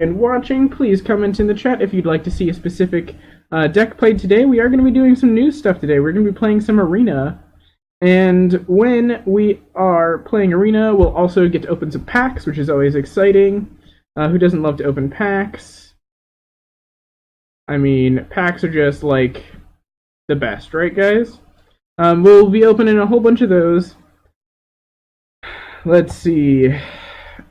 and watching, please comment in the chat if you'd like to see a specific deck played today. We are going to be doing some new stuff today. We're going to be playing some Arena. And when we are playing Arena, we'll also get to open some packs, which is always exciting. Who doesn't love to open packs? I mean, packs are just, like, the best, right, guys? We'll be opening a whole bunch of those. Let's see.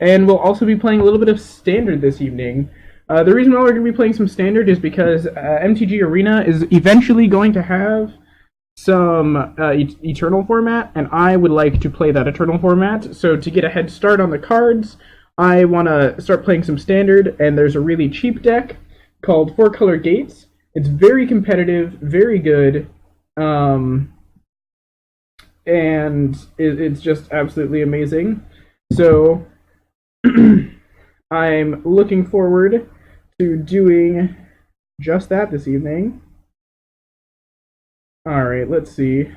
And we'll also be playing a little bit of Standard this evening. The reason why we're going to be playing some Standard is because MTG Arena is eventually going to have some Eternal format, and I would like to play that Eternal format. So to get a head start on the cards, I want to start playing some Standard, and there's a really cheap deck called 4-Color Gates. It's very competitive, very good, and it's just absolutely amazing. So I'm looking forward to doing just that this evening. Alright, let's see.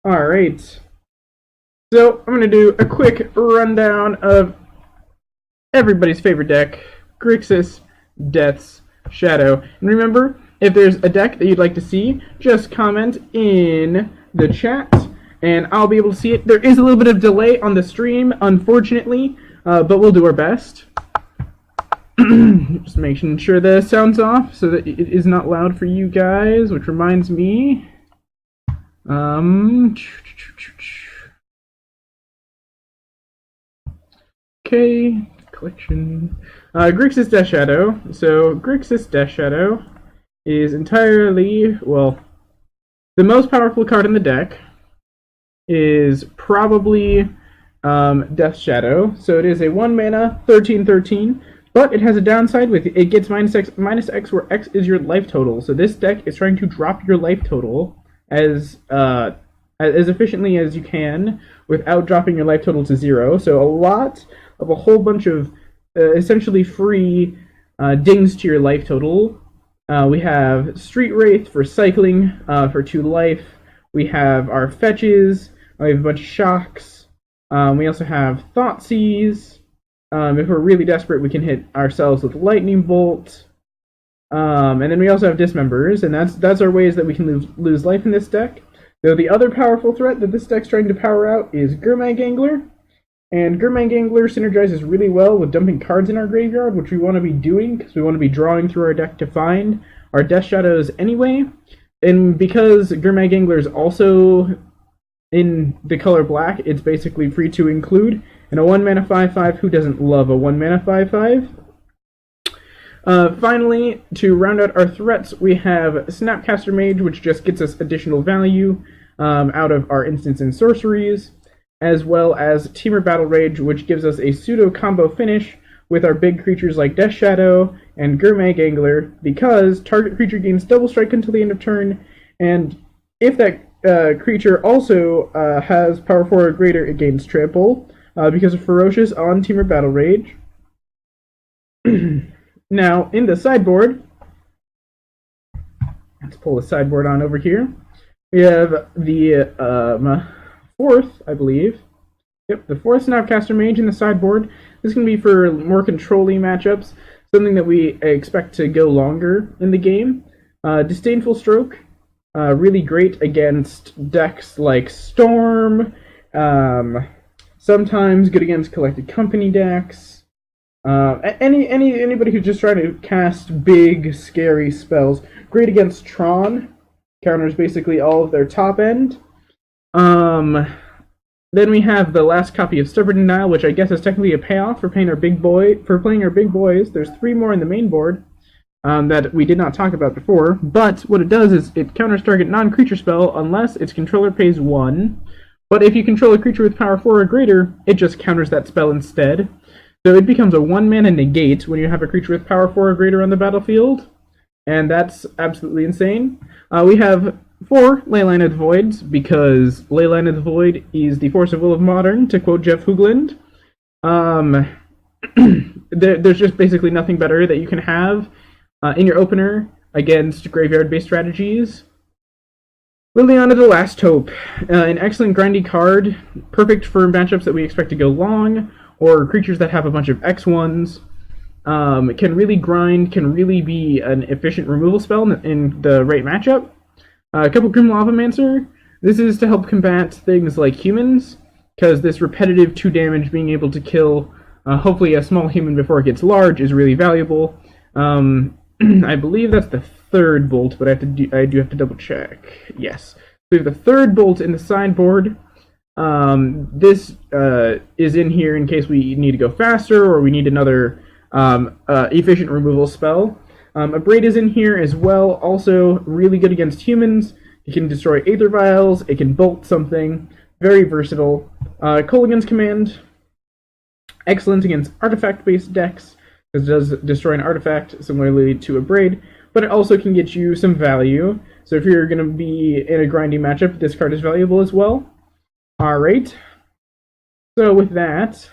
Alright. So, I'm going to do a quick rundown of everybody's favorite deck, Grixis Death's Shadow. And remember, if there's a deck that you'd like to see, just comment in the chat, and I'll be able to see it. There is a little bit of delay on the stream, unfortunately, but we'll do our best. Just making sure the sound's off so that it is not loud for you guys, which reminds me. Okay, collection. Grixis Death Shadow. So, Grixis Death Shadow is entirely, well, the most powerful card in the deck is probably Death Shadow. So, it is a 1 mana, 13/13. But it has a downside with it gets minus X, where X is your life total. So this deck is trying to drop your life total as efficiently as you can without dropping your life total to 0. So a whole bunch of essentially free dings to your life total. We have Street Wraith for cycling for 2 life. We have our fetches. We have a bunch of shocks. We also have Thoughtseize. If we're really desperate, we can hit ourselves with Lightning Bolt. And then we also have Dismembers, and that's our ways that we can lose life in this deck. So the other powerful threat that this deck's trying to power out is Gurmag Angler. And Gurmag Angler synergizes really well with dumping cards in our graveyard, which we want to be doing, because we want to be drawing through our deck to find our Death Shadows anyway. And because Gurmag Angler is also in the color black, it's basically free to include. And a 1 mana 5/5, who doesn't love a 1 mana 5/5? Finally, to round out our threats, we have Snapcaster Mage, which just gets us additional value out of our instants and sorceries, as well as Temur Battle Rage, which gives us a pseudo combo finish with our big creatures like Death Shadow and Gurmag Angler, because target creature gains double strike until the end of turn, and if that creature also has power 4 or greater, it gains trample. Because of Ferocious on Temur Battle Rage. Now, in the sideboard, let's pull the sideboard on over here. We have the 4th, I believe. Yep, the 4th Snapcaster Mage in the sideboard. This is going to be for more control-y matchups, something that we expect to go longer in the game. Disdainful Stroke, really great against decks like Storm, sometimes good against Collected Company decks. Anybody who's just trying to cast big, scary spells. Great against Tron. Counters basically all of their top end. Then we have the last copy of Stubborn Denial, which I guess is technically a payoff for playing our big boys. There's 3 more in the main board that we did not talk about before. But what it does is it counters target non-creature spell unless its controller pays 1. But if you control a creature with power 4 or greater, it just counters that spell instead. So it becomes a 1 mana negate when you have a creature with power 4 or greater on the battlefield. And that's absolutely insane. We have 4 Leyline of the Voids, because Leyline of the Void is the force of will of modern, to quote Jeff Hoogland. There's just basically nothing better that you can have in your opener against graveyard-based strategies. Liliana the Last Hope, an excellent grindy card, perfect for matchups that we expect to go long, or creatures that have a bunch of X1s. Can really grind, can really be an efficient removal spell in the right matchup. A couple Grim Lavamancer. This is to help combat things like humans, because this repetitive 2 damage being able to kill hopefully a small human before it gets large is really valuable. I believe that's the 3rd bolt, but I do have to double check. Yes. We have the 3rd bolt in the sideboard. This is in here in case we need to go faster or we need another efficient removal spell. A Braid is in here as well, also really good against humans. It can destroy Aether Vials, it can bolt something, very versatile. Kolaghan's Command, excellent against artifact-based decks, because it does destroy an artifact similarly to a Braid, but it also can get you some value. So if you're going to be in a grinding matchup, this card is valuable as well. Alright, so with that,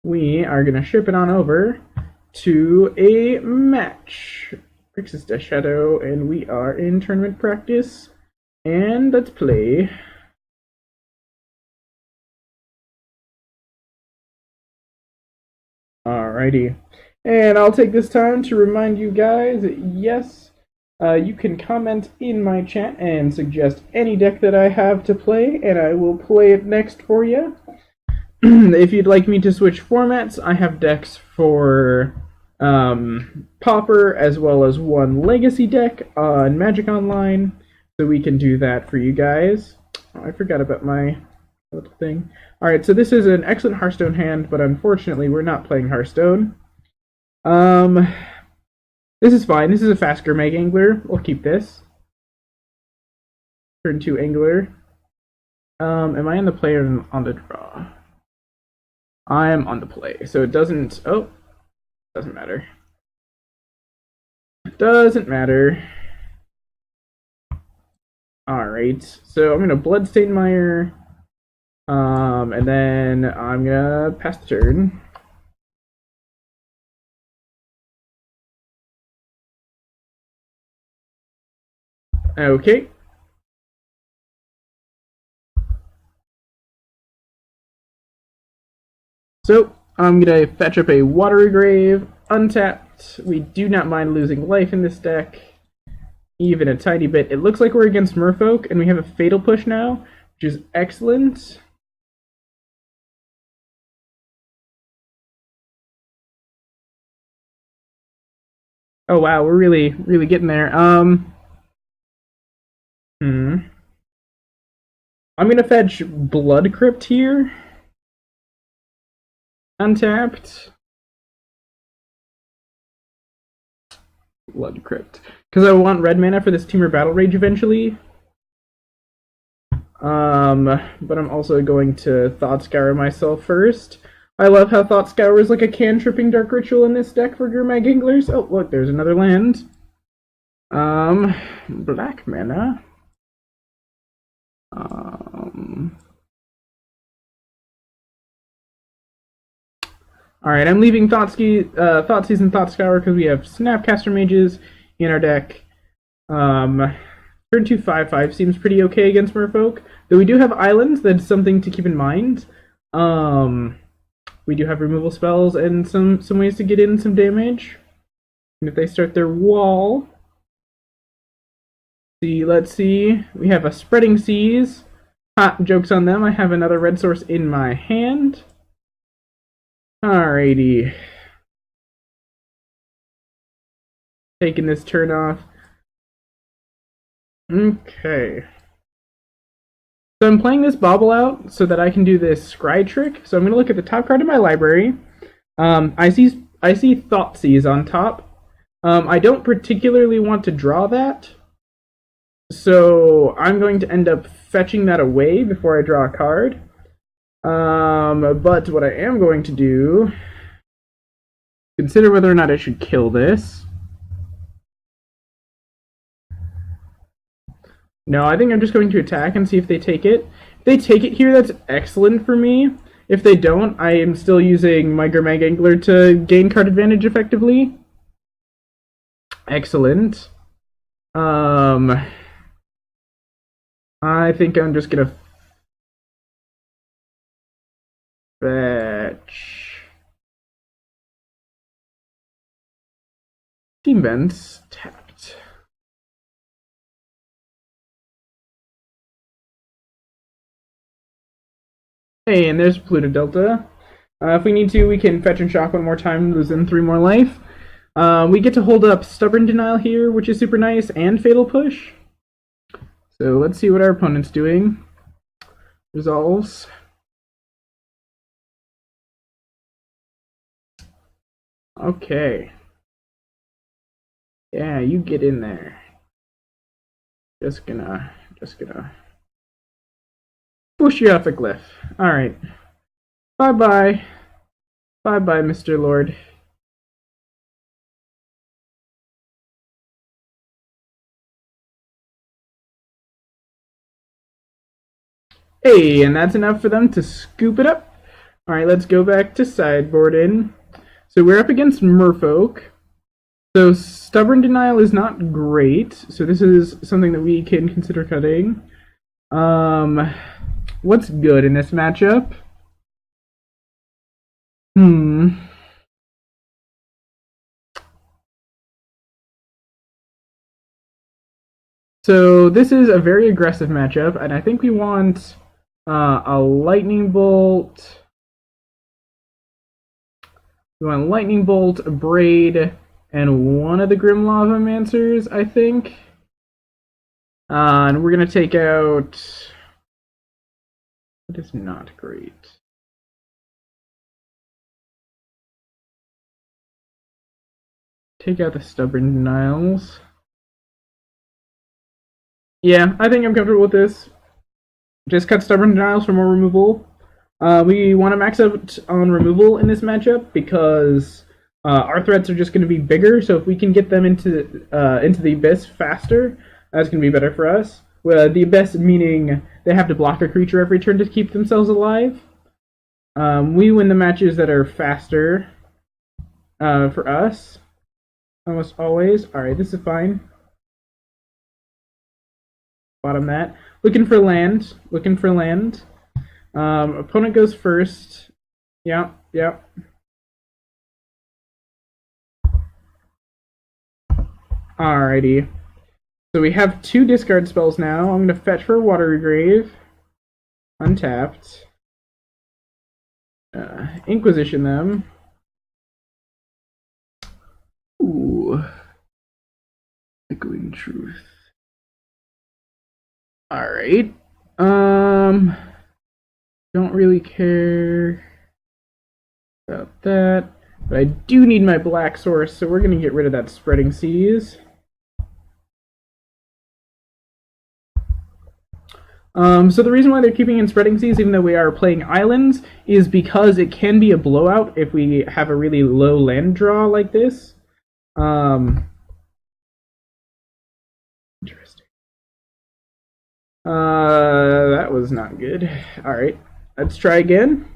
we are going to ship it on over to a match. Grixis Death Shadow, and we are in tournament practice. And let's play. Alrighty. And I'll take this time to remind you guys that yes, you can comment in my chat and suggest any deck that I have to play, and I will play it next for you. If you'd like me to switch formats, I have decks for Pauper as well as one Legacy deck on Magic Online, so we can do that for you guys. Oh, I forgot about my little thing. Alright, so this is an excellent Hearthstone hand, but unfortunately we're not playing Hearthstone. This is fine. This is a fast Gurmag Angler. We'll keep this. Turn 2 Angler. Am I on the play or on the draw? I am on the play, so it doesn't... Oh, doesn't matter. Doesn't matter. Alright, so I'm gonna Bloodstain Mire. And then I'm gonna pass the turn. Okay. So, I'm gonna fetch up a Watery Grave, untapped. We do not mind losing life in this deck, even a tiny bit. It looks like we're against Merfolk, and we have a Fatal Push now, which is excellent. Oh wow, we're really getting there. I'm gonna fetch Blood Crypt here. Untapped. Blood Crypt. Because I want red mana for this Temur Battle Rage eventually. But I'm also going to Thought Scour myself first. I love how Thought Scour is like a cantripping Dark Ritual in this deck for Gurmag Anglers. Oh, look, there's another land. Black mana. Alright, I'm leaving Thoughtseize and Thought Scour because we have Snapcaster Mages in our deck. Turn 2 5/5 seems pretty okay against Merfolk. Though we do have islands, that's something to keep in mind. We do have removal spells and some ways to get in some damage. And if they start their wall... Let's see. We have a Spreading Seas. Ha, joke's on them. I have another red source in my hand. Alrighty. Taking this turn off. Okay. So I'm playing this Bobble out so that I can do this Scry trick. So I'm going to look at the top card of my library. I see Thoughtseize on top. I don't particularly want to draw that. So I'm going to end up fetching that away before I draw a card. But what I am going to do, consider whether or not I should kill this. No, I think I'm just going to attack and see if they take it. If they take it here, that's excellent for me. If they don't, I am still using my Gurmag Angler to gain card advantage effectively. Excellent. I think I'm just gonna fetch Team Vents tapped. Hey, and there's Pluto Delta. If we need to, we can fetch and shock one more time, losing 3 more life. We get to hold up Stubborn Denial here, which is super nice, and Fatal Push. So let's see what our opponent's doing. Resolves. Okay. Yeah, you get in there. Just gonna push you off the cliff. Alright. Bye-bye. Bye-bye, Mr. Lord. Hey, and that's enough for them to scoop it up. Alright, let's go back to sideboarding. So we're up against Merfolk. So Stubborn Denial is not great. So this is something that we can consider cutting. What's good in this matchup? So this is a very aggressive matchup, and I think we want a Lightning Bolt. We want Lightning Bolt, a Braid, and one of the Grim Lavamancers, I think. And we're going to take out... That is not great. Take out the Stubborn Denials. Yeah, I think I'm comfortable with this. Just cut Stubborn Denials for more removal. We want to max out on removal in this matchup because our threats are just going to be bigger. So if we can get them into the Abyss faster, that's going to be better for us. The Abyss meaning they have to block a creature every turn to keep themselves alive. We win the matches that are faster for us. Almost always. Alright, this is fine. Bottom that. Looking for land. Looking for land. Opponent goes first. Yeah, yeah. Alrighty. So we have 2 discard spells now. I'm going to fetch for Watery Grave. Untapped. Inquisition them. Ooh. Echoing Truth. Alright. Don't really care about that. But I do need my black source, so we're going to get rid of that Spreading Seas. So the reason why they're keeping in Spreading Seas, even though we are playing islands, is because it can be a blowout if we have a really low land draw like this. Interesting. That was not good. Alright, let's try again.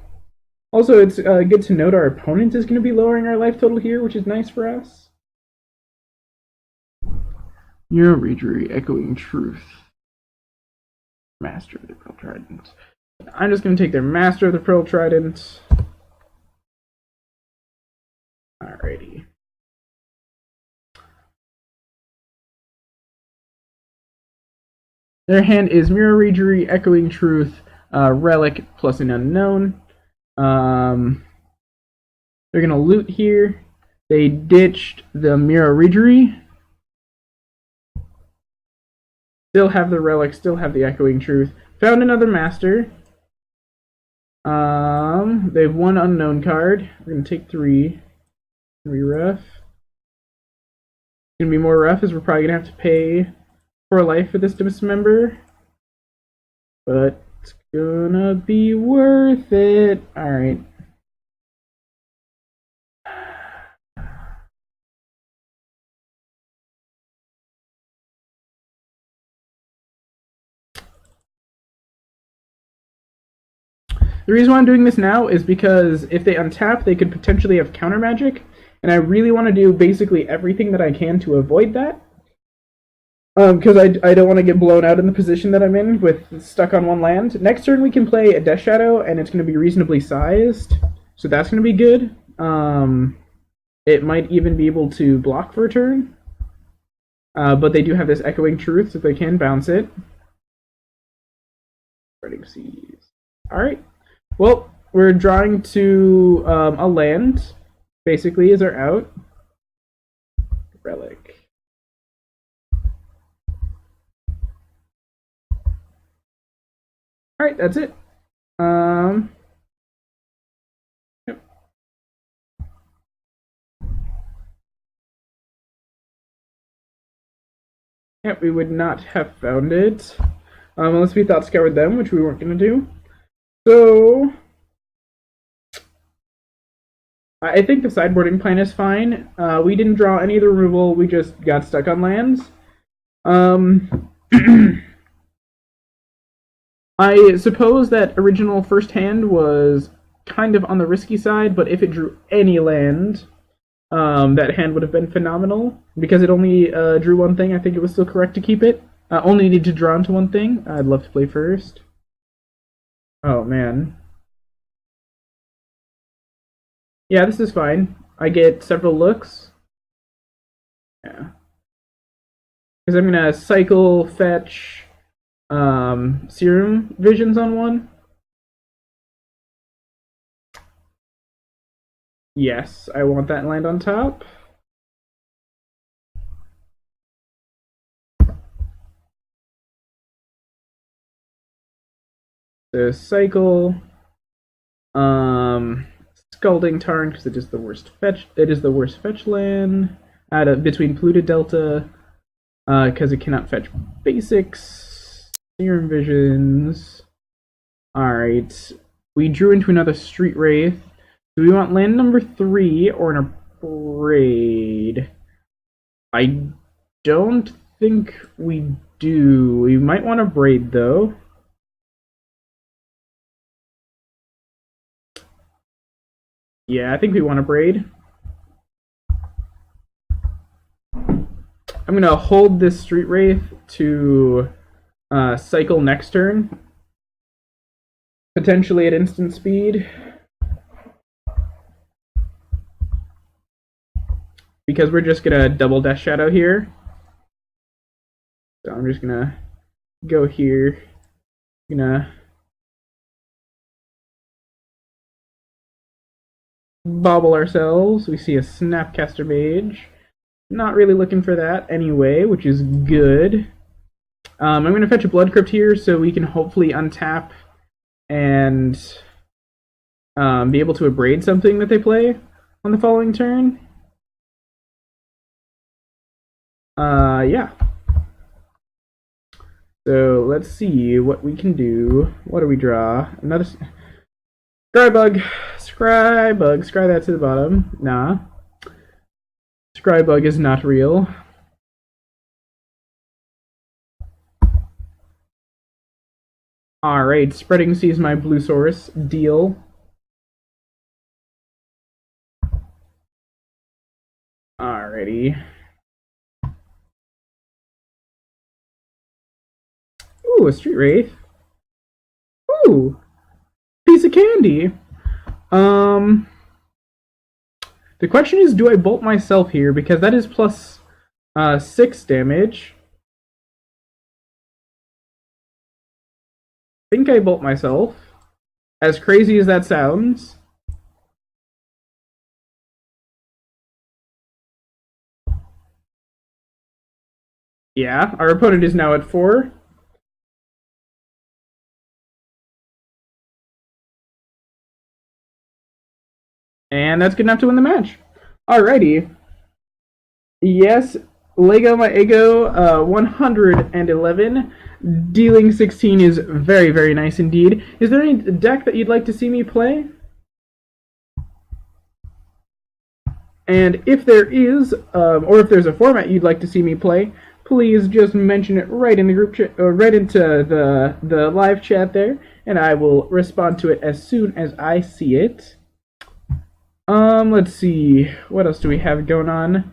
Also, it's good to note our opponent is going to be lowering our life total here, which is nice for us. Neuroregery, Echoing Truth. Master of the Pearl Trident. I'm just going to take their Master of the Pearl Trident. Alrighty. Their hand is Neuroregery, Echoing Truth, Relic, plus an Unknown. They're going to loot here. They ditched the Neuroregery. Still have the Relic, still have the Echoing Truth. Found another Master. They have 1 Unknown card. We're going to take 3. Gonna be rough. It's going to be more rough as we're probably going to have to pay for life for this dismember. But it's going to be worth it. Alright. The reason why I'm doing this now is because if they untap, they could potentially have counter magic, and I really want to do basically everything that I can to avoid that. Because I don't want to get blown out in the position that I'm in with stuck on one land. Next turn we can play a Death Shadow, and it's going to be reasonably sized, so that's going to be good. It might even be able to block for a turn, but they do have this Echoing Truth, so they can bounce it. Spreading Seas. Alright. Well, we're drawing to a land, basically, is our out. Relic. Alright, that's it. Yep. Yep, we would not have found it. Unless we thought scoured them, which we weren't going to do. So, I think the sideboarding plan is fine. We didn't draw any of the removal, we just got stuck on lands. I suppose that original first hand was kind of on the risky side, but if it drew any land, that hand would have been phenomenal. Because it only drew one thing, I think it was still correct to keep it. Only need to draw into one thing. I'd love to play first. Oh, man. Yeah, this is fine. I get several looks. Yeah. Because I'm going to cycle, fetch, Serum Visions on one. Yes, I want that land on top. So cycle, Scalding Tarn because it is the worst fetch. It is the worst fetch land out of between Polluted Delta because it cannot fetch basics. Serum Visions. All right, we drew into another Street Wraith. Do we want land number 3 or an Abrade? I don't think we do. We might want a Abrade though. Yeah, I think we want a Abrade. I'm gonna hold this Street Wraith to cycle next turn. Potentially at instant speed. Because we're just gonna double Death Shadow here. So I'm just gonna go here. Gonna bobble ourselves. We see a Snapcaster Mage. Not really looking for that anyway, which is good. I'm going to fetch a Blood Crypt here so we can hopefully untap and be able to Abrade something that they play on the following turn. Yeah. So let's see what we can do. What do we draw? Another Scrybug. Scrybug. Scry that to the bottom. Nah. Scrybug is not real. Alright, Spreading Seas my blue source. Deal. Alrighty. Ooh, a Street Wraith. Ooh, piece of candy. The question is, do I bolt myself here? Because that is plus 6 damage. I think I bolt myself. As crazy as that sounds. Yeah, our opponent is now at 4. And that's good enough to win the match. Alrighty. Yes, Lego my Ego 111. Dealing 16 is very, very nice indeed. Is there any deck that you'd like to see me play? And if there is, or if there's a format you'd like to see me play, please just mention it right in the group chat, or right into the live chat there, and I will respond to it as soon as I see it. Let's see. What else do we have going on?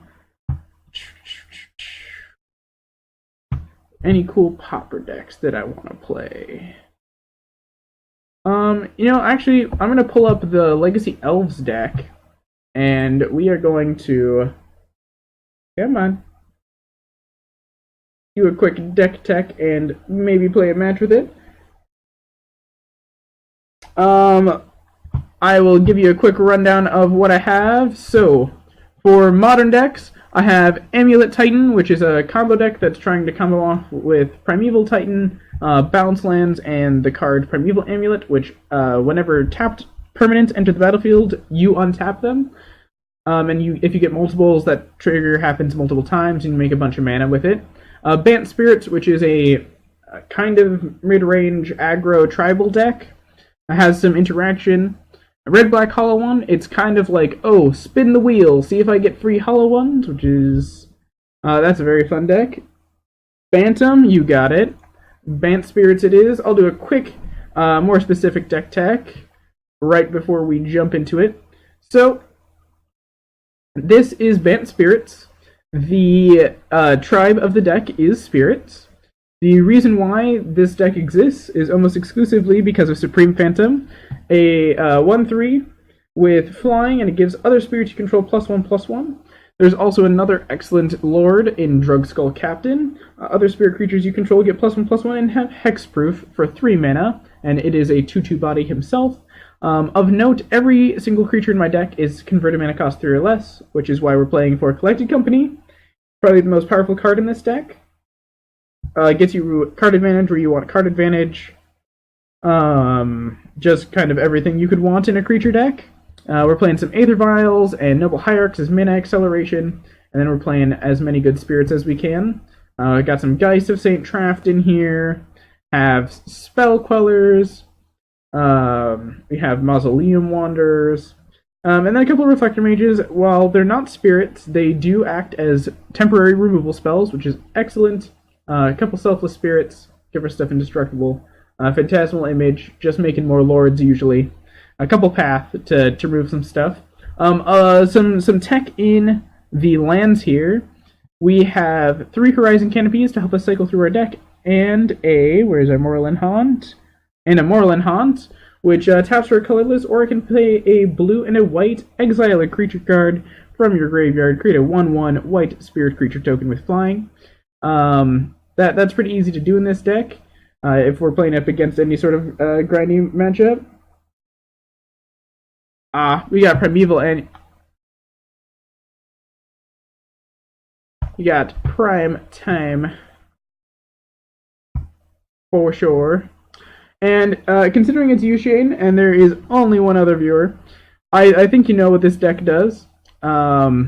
any cool Pauper decks that I want to play? Actually, I'm going to pull up the Legacy Elves deck, and we are going to, come on, do a quick deck tech and maybe play a match with it. I will give you a quick rundown of what I have. So, for modern decks, I have Amulet Titan, which is a combo deck that's trying to combo off with Primeval Titan, Bounce Lands, and the card Primeval Amulet, which whenever tapped permanents enter the battlefield, you untap them. If you get multiples, that trigger happens multiple times, and you make a bunch of mana with it. Bant Spirits, which is a kind of mid-range aggro tribal deck, has some interaction. A red-black hollow one, it's kind of like, oh, spin the wheel, see if I get free hollow ones, which is, that's a very fun deck. Phantom, you got it. Bant Spirits it is. I'll do a quick, more specific deck tech right before we jump into it. So, this is Bant Spirits. The tribe of the deck is Spirits. The reason why this deck exists is almost exclusively because of Supreme Phantom, a 1/3 with flying, and it gives other spirits you control +1/+1. There's also another excellent lord in Drugskull Captain. Other spirit creatures you control get +1/+1 and have hexproof for 3 mana, and it is a 2/2 body himself. Of note, every single creature in my deck is converted mana cost 3 or less, which is why we're playing for Collected Company. Probably the most powerful card in this deck. Gets you card advantage where you want card advantage. Just kind of everything you could want in a creature deck. We're playing some Aether Vials and Noble Hierarchs as mana acceleration, and then we're playing as many good spirits as we can. Got some Geist of St. Traft in here. Have Spell Quellers. We have Mausoleum Wanderers. And then a couple of Reflector Mages. While they're not spirits, they do act as temporary removal spells, which is excellent. A couple Selfless Spirits, give her stuff indestructible. Phantasmal Image, just making more lords usually. A couple Path to remove some stuff. Some tech in the lands here. We have 3 Horizon Canopies to help us cycle through our deck, and where's our Moorland Haunt? And a Moorland Haunt, which taps for a colorless, or it can play a blue and a white, exile a creature card from your graveyard, create a 1/1 white spirit creature token with flying. That's pretty easy to do in this deck, if we're playing up against any sort of grindy matchup. We got Primeval and we got Prime Time for sure. And considering it's Yushane and there is only one other viewer, I think you know what this deck does. The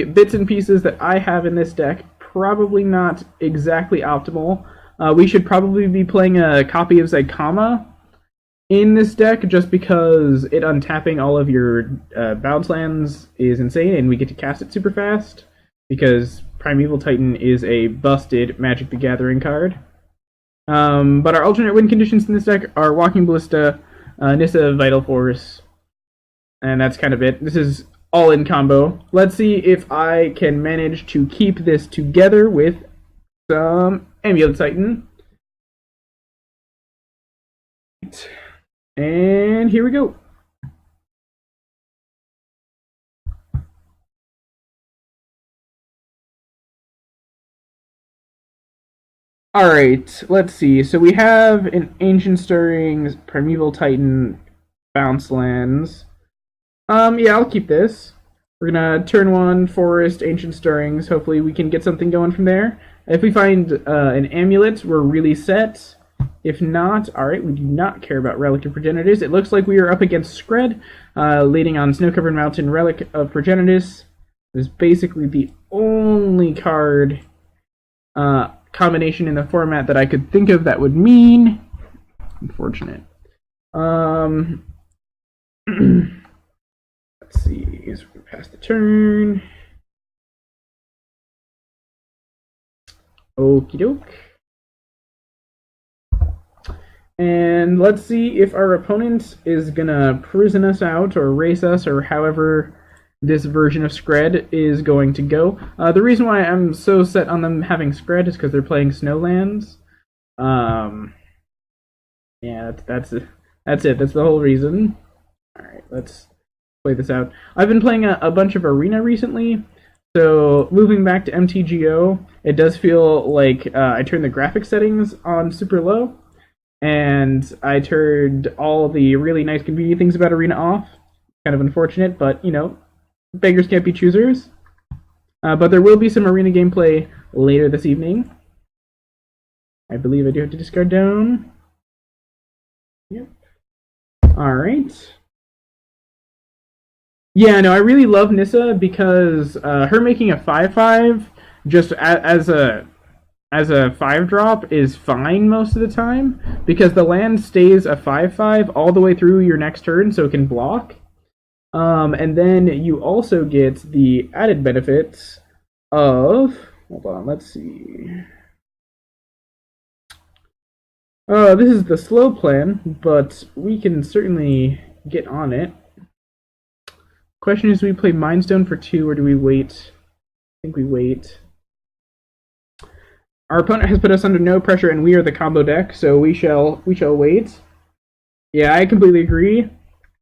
bits and pieces that I have in this deck, probably not exactly optimal. We should probably be playing a copy of Zycama in this deck, just because it untapping all of your bounce lands is insane, and we get to cast it super fast, because Primeval Titan is a busted Magic the Gathering card. But our alternate win conditions in this deck are Walking Ballista, Nissa Vital Force, and that's kind of it. This is all in combo. Let's see if I can manage to keep this together with some Amulet Titan. And here we go. Alright, let's see. So we have an Ancient Stirrings, Primeval Titan, Bounce Lands. Yeah, I'll keep this. We're gonna turn 1 Forest, Ancient Stirrings. Hopefully we can get something going from there. If we find an Amulet, we're really set. If not, alright, we do not care about Relic of Progenitus. It looks like we are up against Skred, leading on Snow-Covered Mountain. Relic of Progenitus is basically the only card combination in the format that I could think of that would mean. Unfortunate. Let's see, so we pass the turn. Okie doke. And let's see if our opponent is gonna prison us out or race us or however this version of Scred is going to go. The reason why I'm so set on them having Scred is because they're playing Snowlands. Um, yeah, that's it. That's it. That's the whole reason. All right, let's play this out. I've been playing a bunch of Arena recently, so moving back to MTGO, it does feel like I turned the graphic settings on super low, and I turned all the really nice convenient things about Arena off. Kind of unfortunate, but you know, beggars can't be choosers. But there will be some Arena gameplay later this evening. I believe I do have to discard down. Yep. Alright. Yeah, no, I really love Nissa because her making a 5/5 just as a 5 drop is fine most of the time because the land stays a 5/5 all the way through your next turn, so it can block. And then you also get the added benefits of. Hold on, let's see. This is the slow plan, but we can certainly get on it. Question is, do we play Mindstone for 2 or do we wait? I think we wait. Our opponent has put us under no pressure, and we are the combo deck, so we shall wait. Yeah, I completely agree.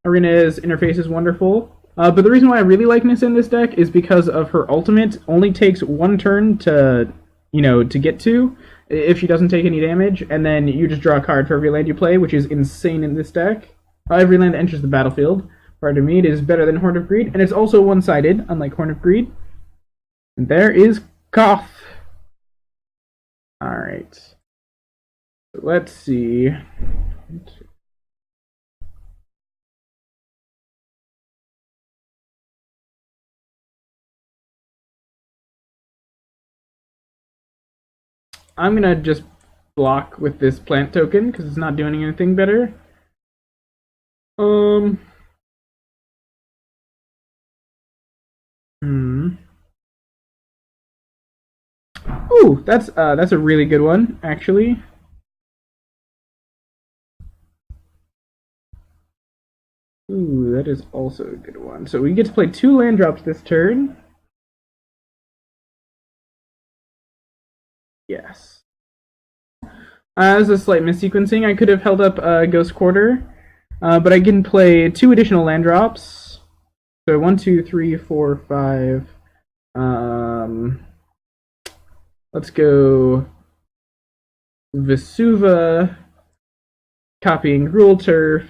Arena's interface is wonderful. But the reason why I really like Nissa in this deck is because of her ultimate only takes 1 turn to, to get to, if she doesn't take any damage, and then you just draw a card for every land you play, which is insane in this deck. Every land that enters the battlefield. Pardon me, it is better than Horn of Greed, and it's also one-sided, unlike Horn of Greed. And there is Koth. Alright. So let's see. I'm gonna just block with this plant token because it's not doing anything better. Ooh, that's a really good one, actually. Ooh, that is also a good one. So we get to play 2 land drops this turn. Yes. As a slight missequencing, I could have held up Ghost Quarter, but I can play 2 additional land drops. So 1, 2, 3, 4, 5. Let's go Vesuva, copying Gruul Turf,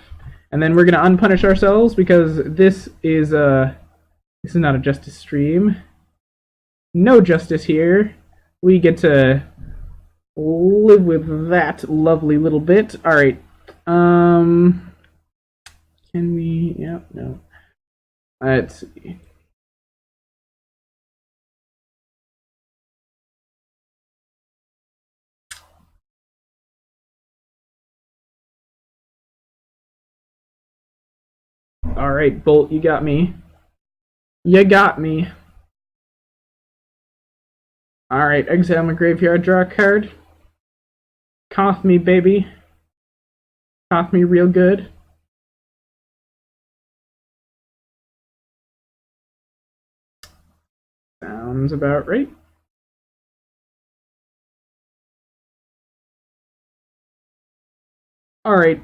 and then we're gonna unpunish ourselves because this is not a justice stream. No justice here. We get to live with that lovely little bit. All right. Can we? Yeah, no. Let's see. All right, Bolt, you got me. You got me. All right, exile my graveyard, draw a card. Koth me, baby. Koth me real good. Sounds about right. All right,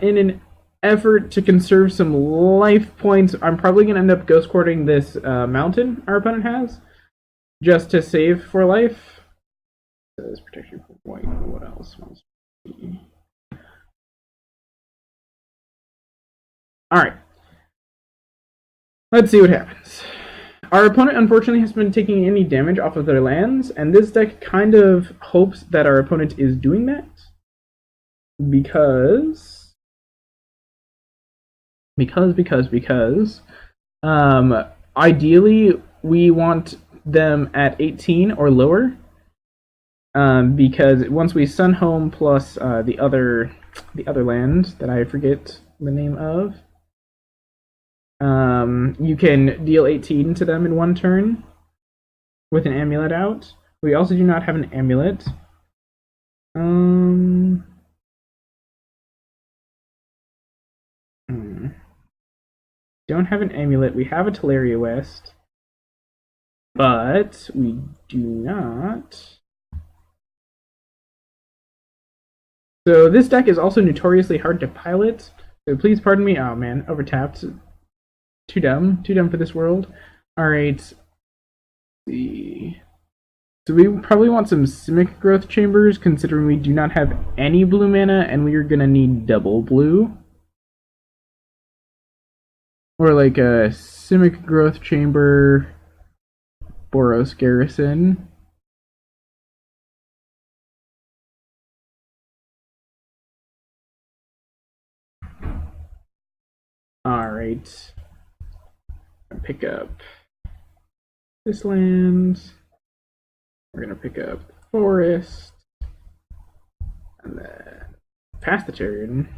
in an effort to conserve some life points, I'm probably going to end up ghost courting this mountain our opponent has, just to save for life. This protection for white. What else? All right. Let's see what happens. Our opponent, unfortunately, hasn't been taking any damage off of their lands, and this deck kind of hopes that our opponent is doing that. Because ideally we want them at 18 or lower, because once we Sun Home plus the other land that I forget the name of, you can deal 18 to them in 1 turn with an amulet out. We also do not have an amulet. don't have an amulet. We have a Teleria West, but we do not. So this deck is also notoriously hard to pilot. So please pardon me. Oh man, overtapped. Too dumb for this world. All right. Let's see. So we probably want some Simic Growth Chambers, considering we do not have any blue mana, and we are gonna need double blue. Or like a Simic Growth Chamber, Boros Garrison. Alright. Pick up this land. We're gonna pick up Forest. And then pass the turn.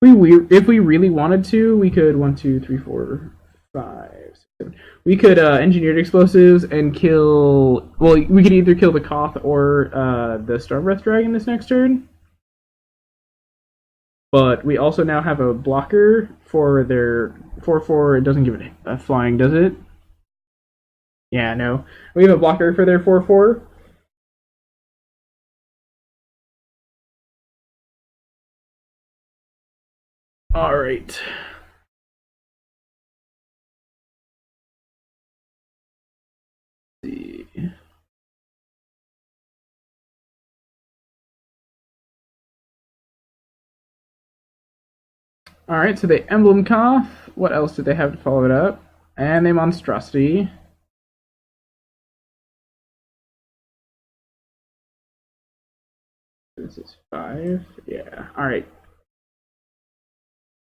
If we really wanted to, we could 1, 2, 3, 4, 5, 6, 7. We could engineered explosives and kill. Well, we could either kill the Koth or the Starbreath Dragon this next turn. But we also now have a blocker for their 4/4. It doesn't give it a flying, does it? Yeah, no. We have a blocker for their 4/4. All right. Let's see. All right, so they Emblem Koth. What else did they have to follow it up? And they Monstrosity. This is 5. Yeah. All right.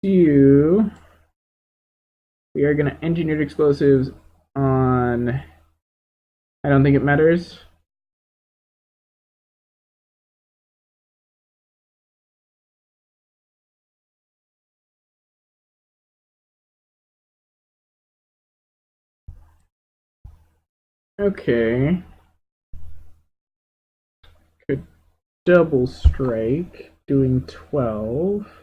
We are gonna engineered explosives on. I don't think it matters. Okay. Could double strike, doing 12.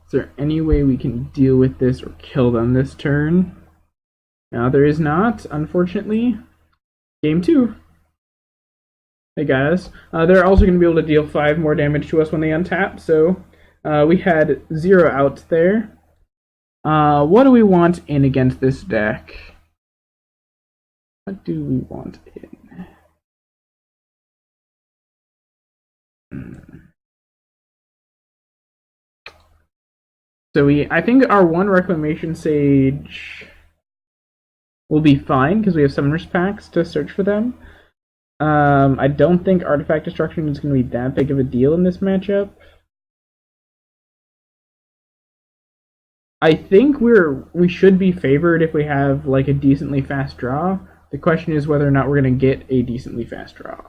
Is there any way we can deal with this or kill them this turn? No, there is not, unfortunately. Game 2. Hey guys. They're also going to be able to deal 5 more damage to us when they untap, so we had 0 out there. What do we want in against this deck? What do we want in? So I think our 1 Reclamation Sage will be fine because we have Summoners Packs to search for them. I don't think Artifact Destruction is going to be that big of a deal in this matchup. I think we should be favored if we have like a decently fast draw. The question is whether or not we're going to get a decently fast draw.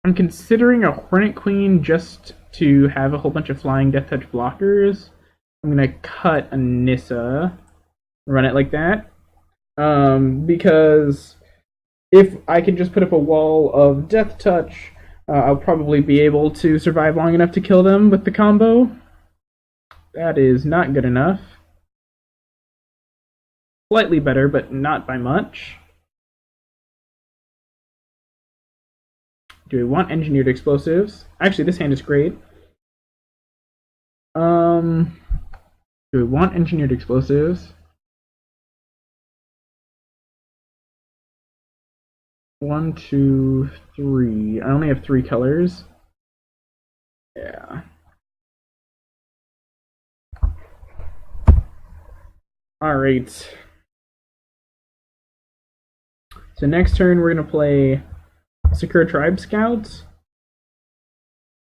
I'm considering a Hornet Queen just to have a whole bunch of flying Death Touch blockers. I'm going to cut a Nissa, run it like that. Because if I can just put up a wall of Death Touch, I'll probably be able to survive long enough to kill them with the combo. That is not good enough. Slightly better, but not by much. Do we want engineered explosives? Actually, this hand is great. Do we want engineered explosives? 1, 2, 3. I only have 3 colors. Yeah. Alright. So next turn we're going to play Secure Tribe Scouts.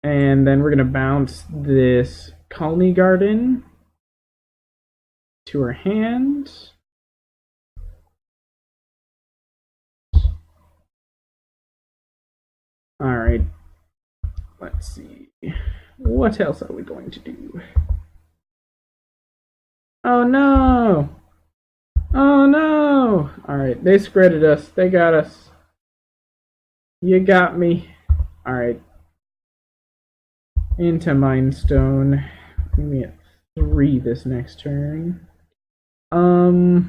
And then we're going to bounce this Colony Garden to our hand. Alright. Let's see. What else are we going to do? Oh no! Oh no! Alright, they spreaded us. They got us. You got me. Alright. Into Mindstone. Give me at 3 this next turn. Oh,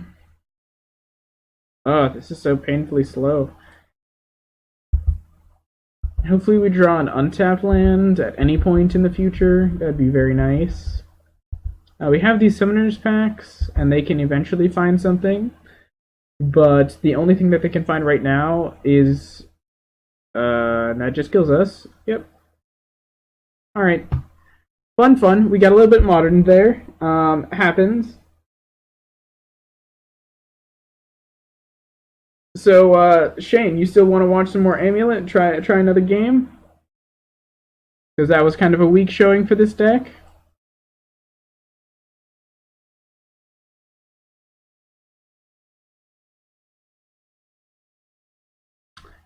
this is so painfully slow. Hopefully we draw an untapped land at any point in the future. That'd be very nice. We have these Summoners packs, and they can eventually find something. But the only thing that they can find right now is... that just kills us. Yep. Alright. Fun. We got a little bit modern there. Happens. So, Shane, you still want to watch some more Amulet and try another game? Because that was kind of a weak showing for this deck.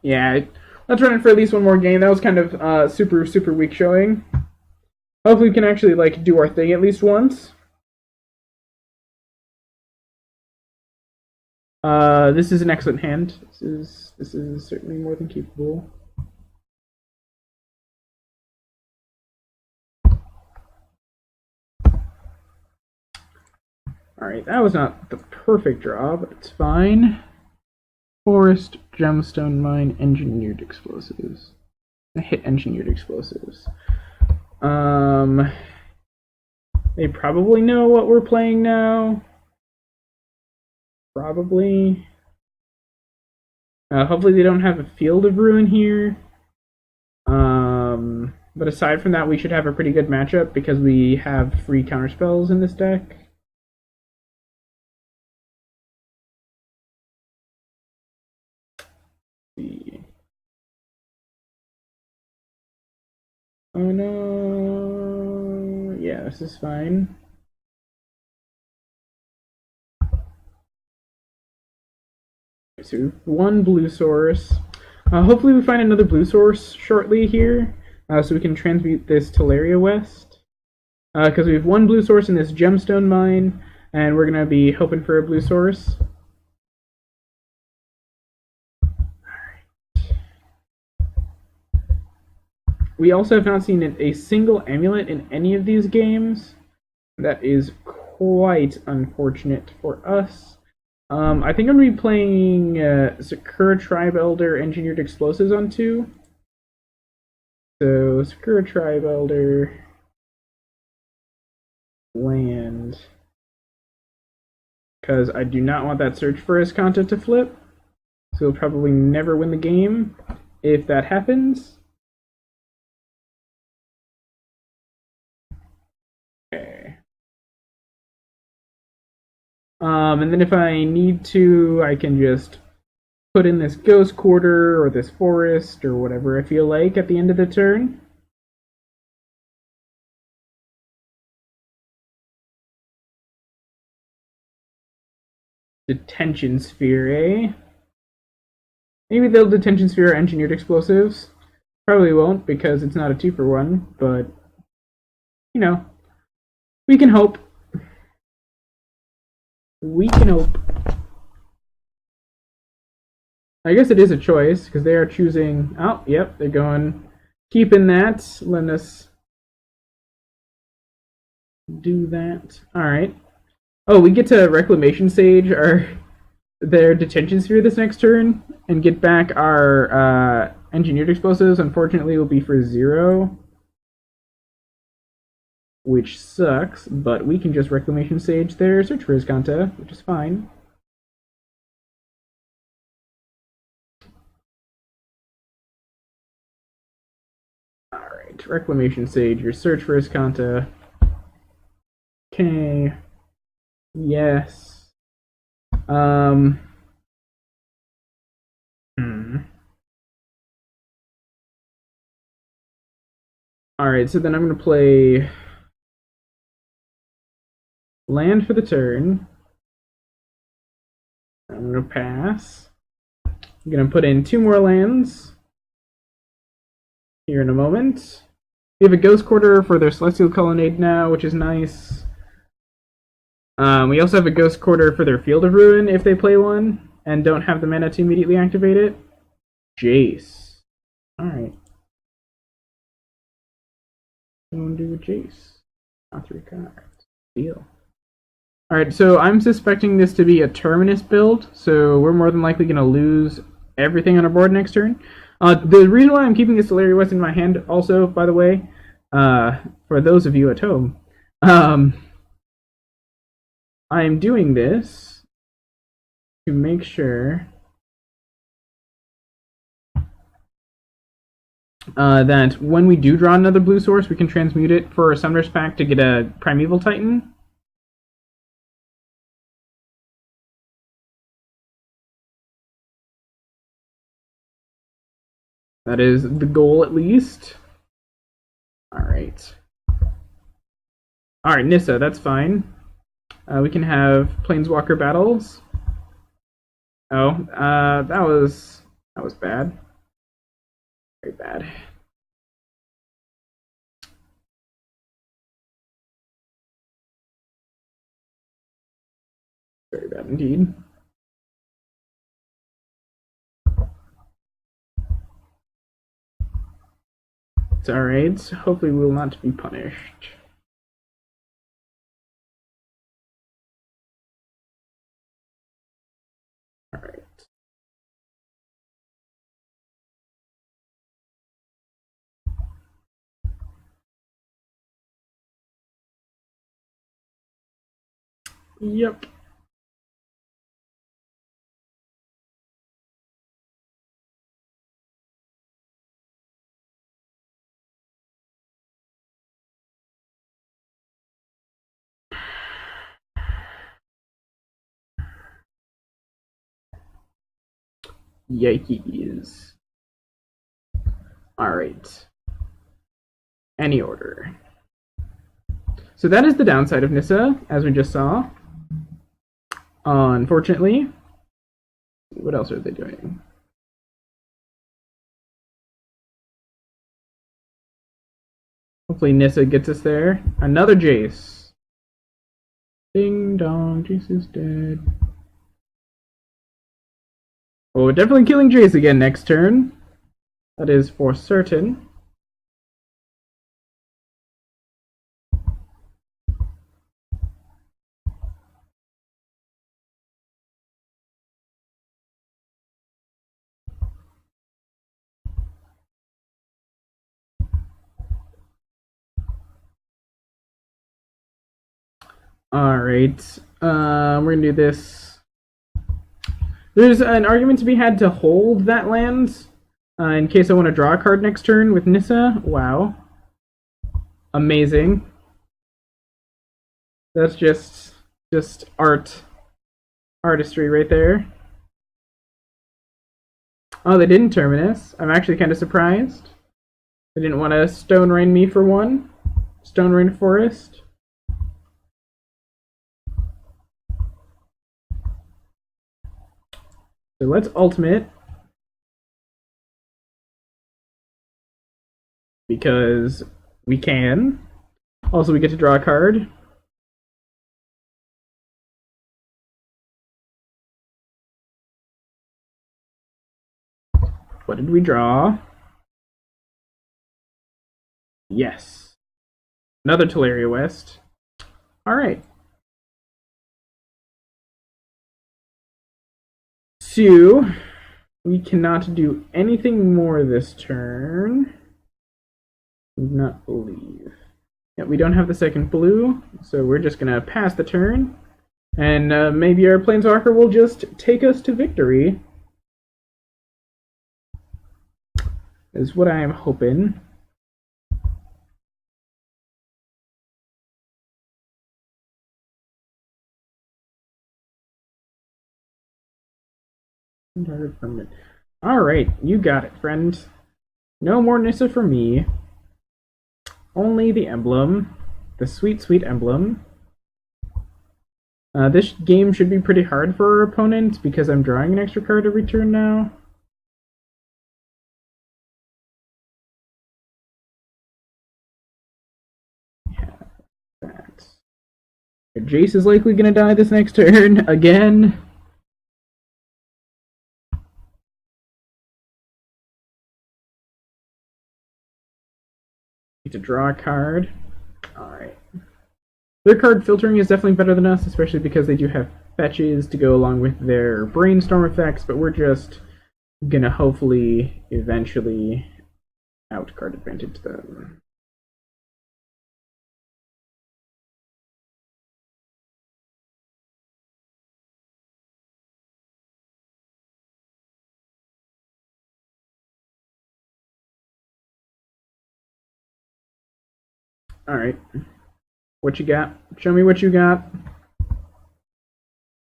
Yeah, let's run it for at least one more game. That was kind of super weak showing. Hopefully we can actually like do our thing at least once. This is an excellent hand. This is certainly more than capable. Alright, that was not the perfect draw, but it's fine. Forest, Gemstone Mine, Engineered Explosives. I hit Engineered Explosives. They probably know what we're playing now. Probably. Hopefully they don't have a Field of Ruin here. But aside from that, we should have a pretty good matchup because we have free counterspells in this deck. Oh no. Yeah, this is fine. So one blue source. Hopefully we find another blue source shortly here, so we can transmute this Teleria West. Because we have one blue source in this Gemstone Mine, and we're going to be hoping for a blue source. We also have not seen a single amulet in any of these games. That is quite unfortunate for us. I think I'm going to be playing Sakura Tribe Elder Engineered Explosives on 2. So, Sakura Tribe Elder... land. Because I do not want that Search for Escanta to flip. So we'll probably never win the game if that happens. Okay. And then if I need to, I can just put in this Ghost Quarter or this Forest or whatever I feel like at the end of the turn. Detention Sphere, eh? Maybe they'll Detention Sphere Engineered Explosives. Probably won't because it's not a 2-for-1, but, you know, we can hope. We can hope. I guess it is a choice because they are choosing. Oh, yep, they're going. Keeping that. Letting us do that. Alright. Oh, we get to Reclamation Sage their Detention Sphere this next turn and get back our Engineered Explosives. Unfortunately, it will be for 0. Which sucks, but we can just Reclamation Sage their Search for Escanta, which is fine. Alright, Reclamation Sage, your Search for Escanta. Okay. Yes. Alright, so then I'm going to play land for the turn. I'm going to pass. I'm going to put in 2 more lands here in a moment. We have a Ghost Quarter for their Celestial Colonnade now, which is nice. We also have a Ghost Quarter for their Field of Ruin if they play one and don't have the mana to immediately activate it. Jace. Alright. Don't do a Jace. Not 3 cards. Deal. Alright, so I'm suspecting this to be a Terminus build, so we're more than likely going to lose everything on our board next turn. The reason why I'm keeping this Solari West in my hand also, by the way, for those of you at home, I'm doing this to make sure that when we do draw another blue source, we can transmute it for a Summoner's Pact to get a Primeval Titan. That is the goal, at least. Alright. Alright, Nissa, that's fine. We can have Planeswalker battles. Oh, that was bad. Very bad. Very bad indeed. It's alright. Hopefully we will not be punished. Alright. Yep. Yikes. Alright. Any order. So that is the downside of Nissa, as we just saw. Unfortunately. What else are they doing? Hopefully Nissa gets us there. Another Jace. Ding dong, Jace is dead. Well, we're definitely killing Jace again next turn. That is for certain. Alright, we're gonna do this. There's an argument to be had to hold that land in case I want to draw a card next turn with Nissa. Wow. Amazing. That's just artistry right there. Oh, they didn't Terminus. I'm actually kind of surprised. They didn't want to Stone Rain me for one. Stone Rain Forest. So let's ultimate. Because we can. Also, we get to draw a card. What did we draw? Yes. Another Teleria West. Alright. So, we cannot do anything more this turn. I do not believe. Yeah, we don't have the second blue, so we're just gonna pass the turn. And maybe our Planeswalker will just take us to victory. Is what I am hoping. Alright, you got it, friend. No more Nissa for me. Only the emblem. The sweet, sweet emblem. This game should be pretty hard for our opponent because I'm drawing an extra card every turn now. Jace is likely gonna die this next turn again. Need to draw a card. Alright. Their card filtering is definitely better than us, especially because they do have fetches to go along with their brainstorm effects, but we're just gonna hopefully eventually outcard advantage them. Alright. What you got? Show me what you got.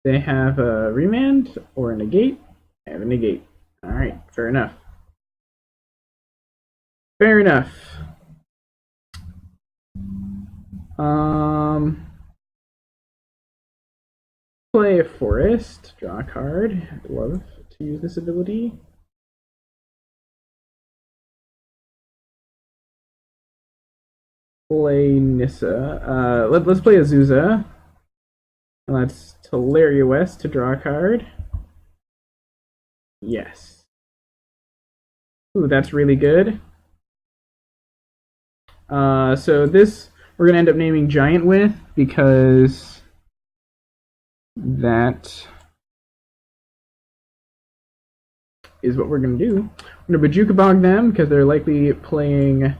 They have a remand or a negate. I have a negate. Alright, fair enough. Fair enough. Play a forest, draw a card. I'd love to use this ability. Play Nissa. Let's play Azusa. Let's Teleria West to draw a card. Yes. Ooh, that's really good. So this we're gonna end up naming Giant with because that is what we're gonna do. We're gonna Bajuka Bog them because they're likely playing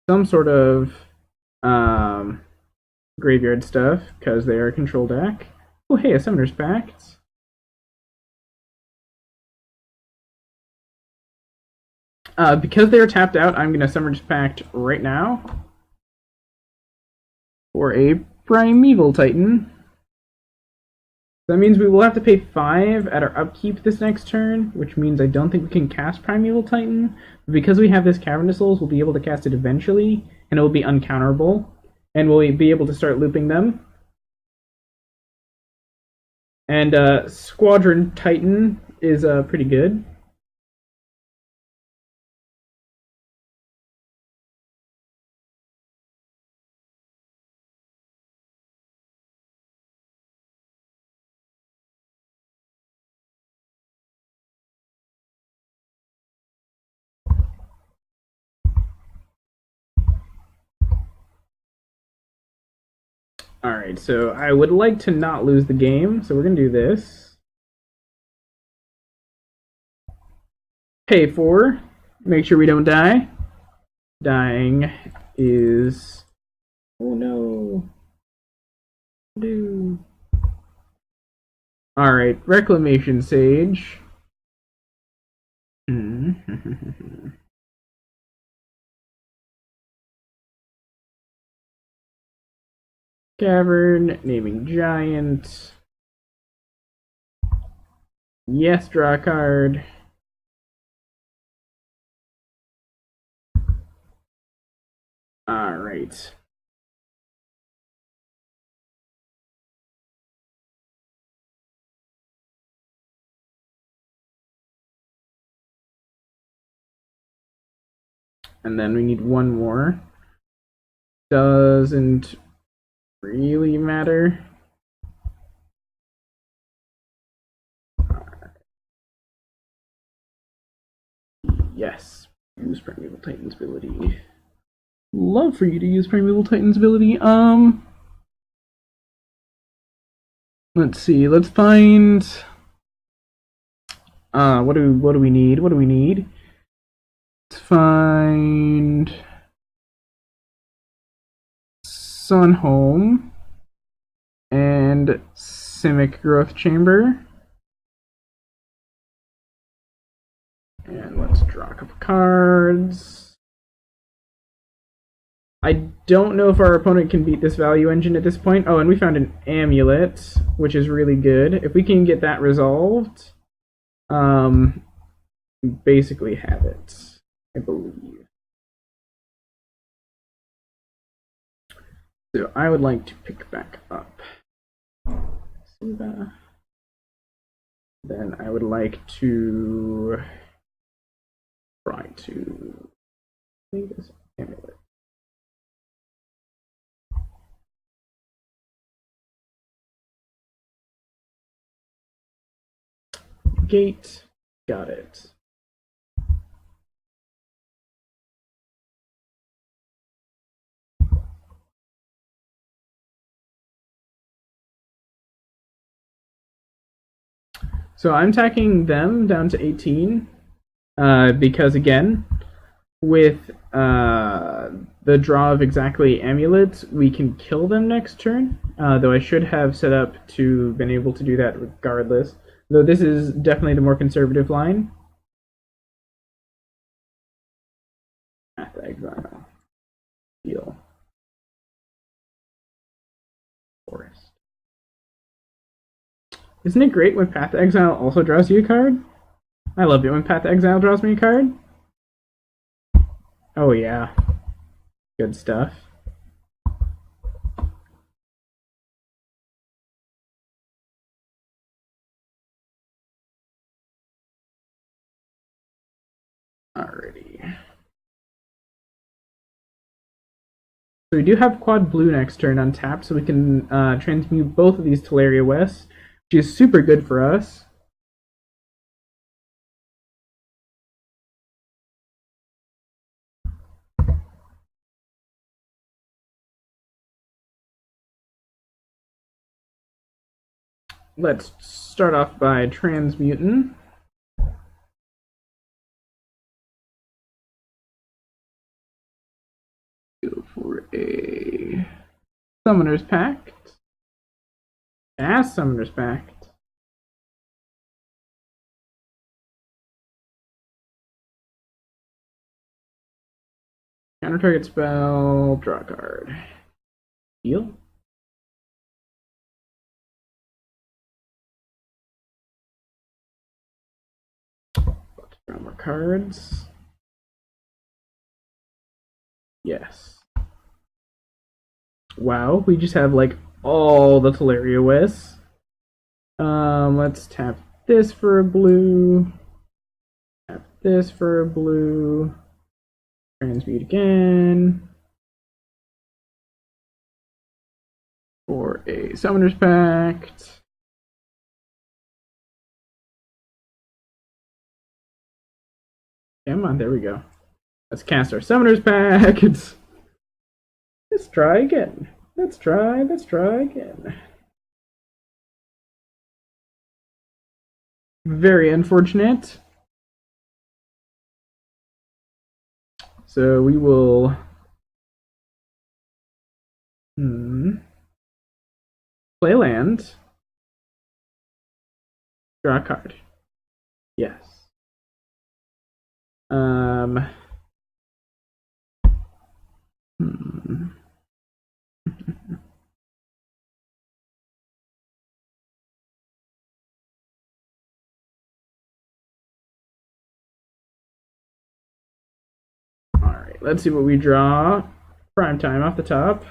some sort of graveyard stuff because they are a control deck. Oh hey, a Summoner's Pact. Because they are tapped out, I'm gonna Summoner's Pact right now for a Primeval Titan. That means we will have to pay 5 at our upkeep this next turn, which means I don't think we can cast Primeval Titan. But because we have this Cavernous Souls, we'll be able to cast it eventually, and it will be uncounterable, and we'll be able to start looping them. And Squadron Titan is pretty good. Alright, so I would like to not lose the game, so we're going to do this. Pay 4. Make sure we don't die. Dying is... Oh no. No. Alright, Reclamation Sage. Cavern, naming Giant. Yes, draw a card. Alright. And then we need one more. Doesn't really matter. Yes. Use Primeval Titan's ability. Love for you to use Primeval Titan's ability. Let's see. Let's find. What do we need? What do we need? Let's find Sunhome and Simic Growth Chamber. And let's draw a couple cards. I don't know if our opponent can beat this value engine at this point. Oh, and we found an amulet, which is really good. If we can get that resolved, we basically have it, I believe. So I would like to pick back up. Then I would like to try to play this amulet. gate. Got it. So I'm tacking them down to 18 because, again, with the draw of exactly amulets, we can kill them next turn. Though I should have set up to been able to do that regardless. Though this is definitely the more conservative line. Path Exile. Heal. Forest. Isn't it great when Path Exile also draws you a card? I love it when Path Exile draws me a card. Oh yeah. Good stuff. Alrighty. So we do have quad blue next turn untapped, so we can transmute both of these Teleria West, which is super good for us. Let's start off by transmuting. Go for a Summoner's Pact. As Summoner's Pact. Counter target spell, draw a card. Heal. Draw more cards. Yes. Wow, we just have like all the Teleria Wisps. Let's tap this for a blue. Tap this for a blue. Transmute again. For a Summoner's Pact. Come on, there we go. Let's cast our Summoner's Pact. Let's try again. Let's try again. Very unfortunate. So we will play land. Draw a card. Yes. Alright, let's see what we draw. Prime time off the top.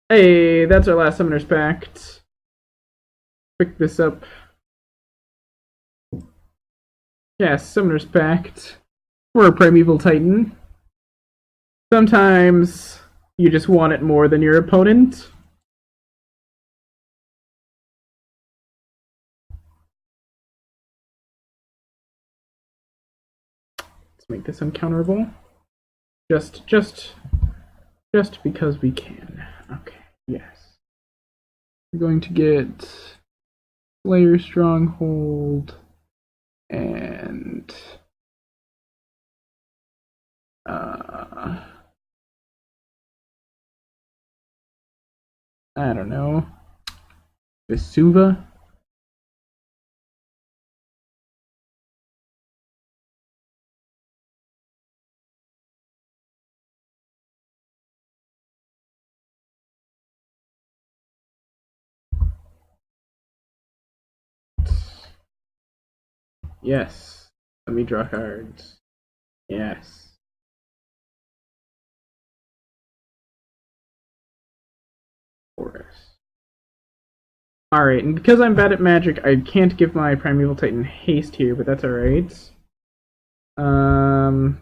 Hey, that's our last Summoner's Pact. Pick this up. Yes, Summoner's Pact. We're a Primeval Titan. Sometimes you just want it more than your opponent. Let's make this uncounterable. Just because we can. Okay, yes. We're going to get Slayer Stronghold and I don't know, Vesuva. Yes. Let me draw cards. Yes. Forest. Alright, and because I'm bad at magic, I can't give my Primeval Titan haste here, but that's alright. Hmm.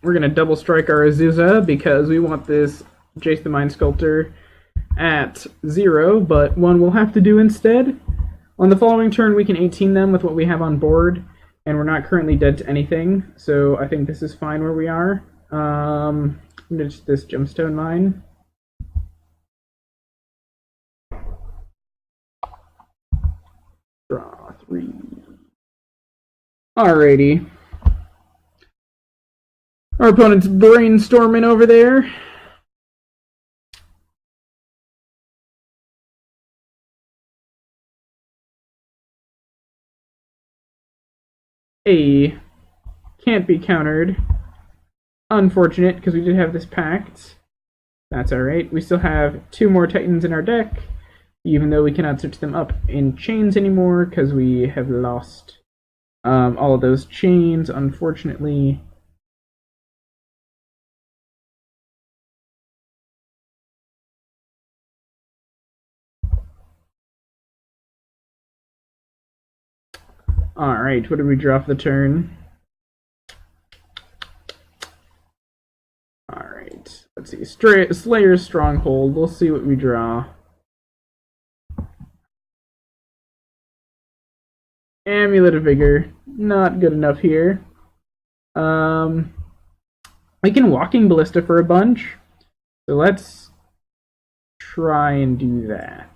we're going to double strike our Azusa because we want this Jace the Mind Sculptor at 0, but 1 we'll have to do instead. On the following turn, we can 18 them with what we have on board, and we're not currently dead to anything, so I think this is fine where we are. Just this Gemstone Mine. Draw 3. Alrighty. Our opponent's brainstorming over there. Can't be countered. Unfortunate, because we did have this pact. That's alright. We still have 2 more Titans in our deck, even though we cannot switch them up in chains anymore, because we have lost all of those chains, unfortunately. Alright, what did we draw for the turn? Alright, let's see. Slayer's Stronghold. We'll see what we draw. Amulet of Vigor. Not good enough here. We can Walking Ballista for a bunch. So let's try and do that.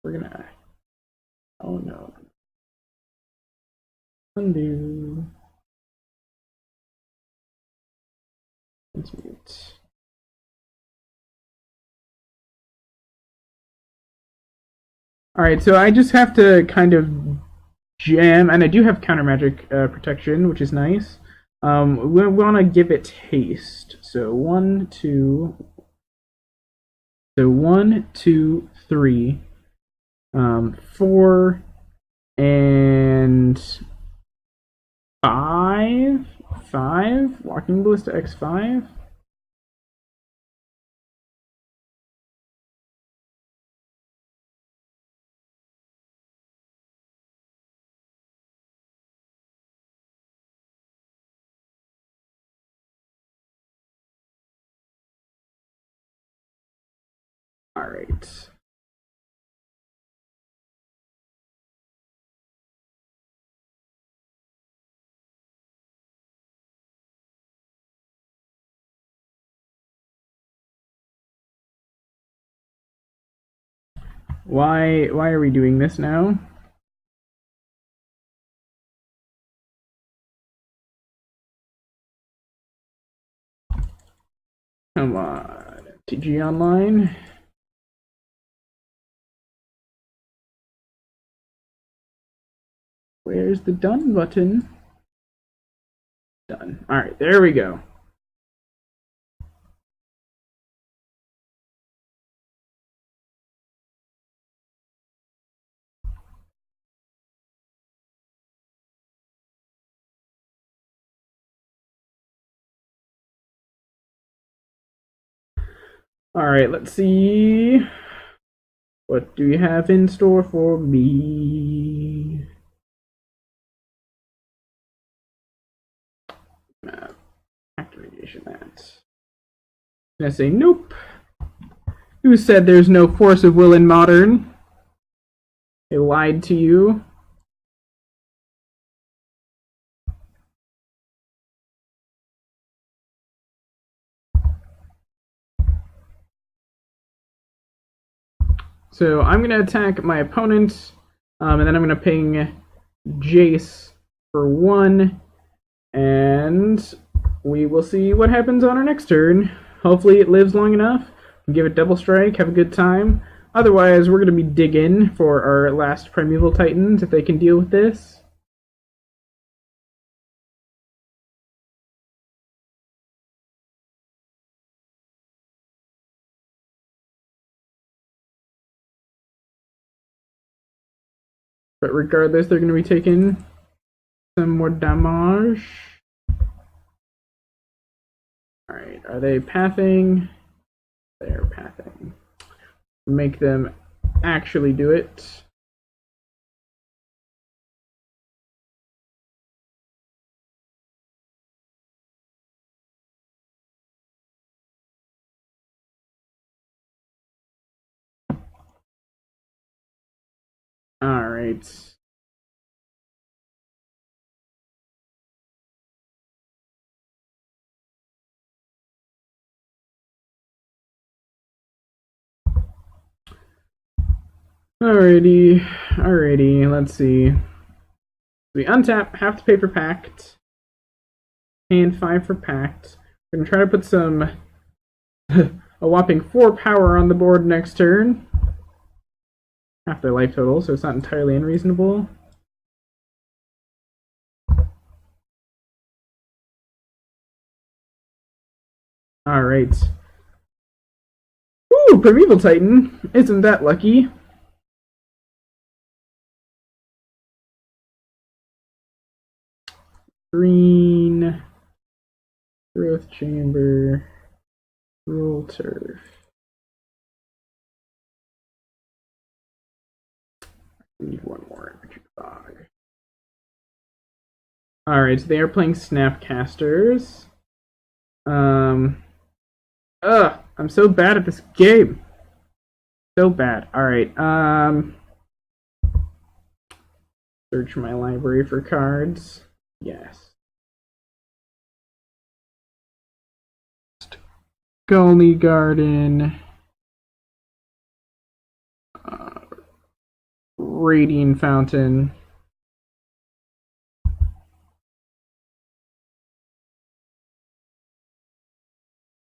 We're gonna... Oh no. Undo. Let's mute. Alright, so I just have to kind of jam, and I do have counter magic protection, which is nice. We want to give it haste. So 1, 2. So 1, 2, 3, 4, and 5. 5. Walking Ballista X5. All right. Why are we doing this now? Come on, TG Online. Where's the done button? Done. All right, there we go. All right, let's see. What do you have in store for me? Activation that. I'm gonna say nope. Who said there's no force of will in modern? They lied to you. So I'm going to attack my opponent, and then I'm going to ping Jace for 1, and we will see what happens on our next turn. Hopefully it lives long enough. Give it double strike, have a good time. Otherwise, we're going to be digging for our last Primeval Titans if they can deal with this. But regardless, they're going to be taking some more damage. Alright, are they pathing? They're pathing. Make them actually do it. right. Alrighty, let's see. We untap, have to pay for Pact, and 5 for Pact. We're gonna try to put some a whopping 4 power on the board next turn. Half their life total, so it's not entirely unreasonable. Alright. Ooh, Primeval Titan! Isn't that lucky? Green. Growth Chamber. Rural Turf. We need one more Infantry Fog. Alright, so they are playing Snapcasters. I'm so bad at this game. So bad. Alright, search my library for cards. Yes. Gully Garden. Radiant Fountain.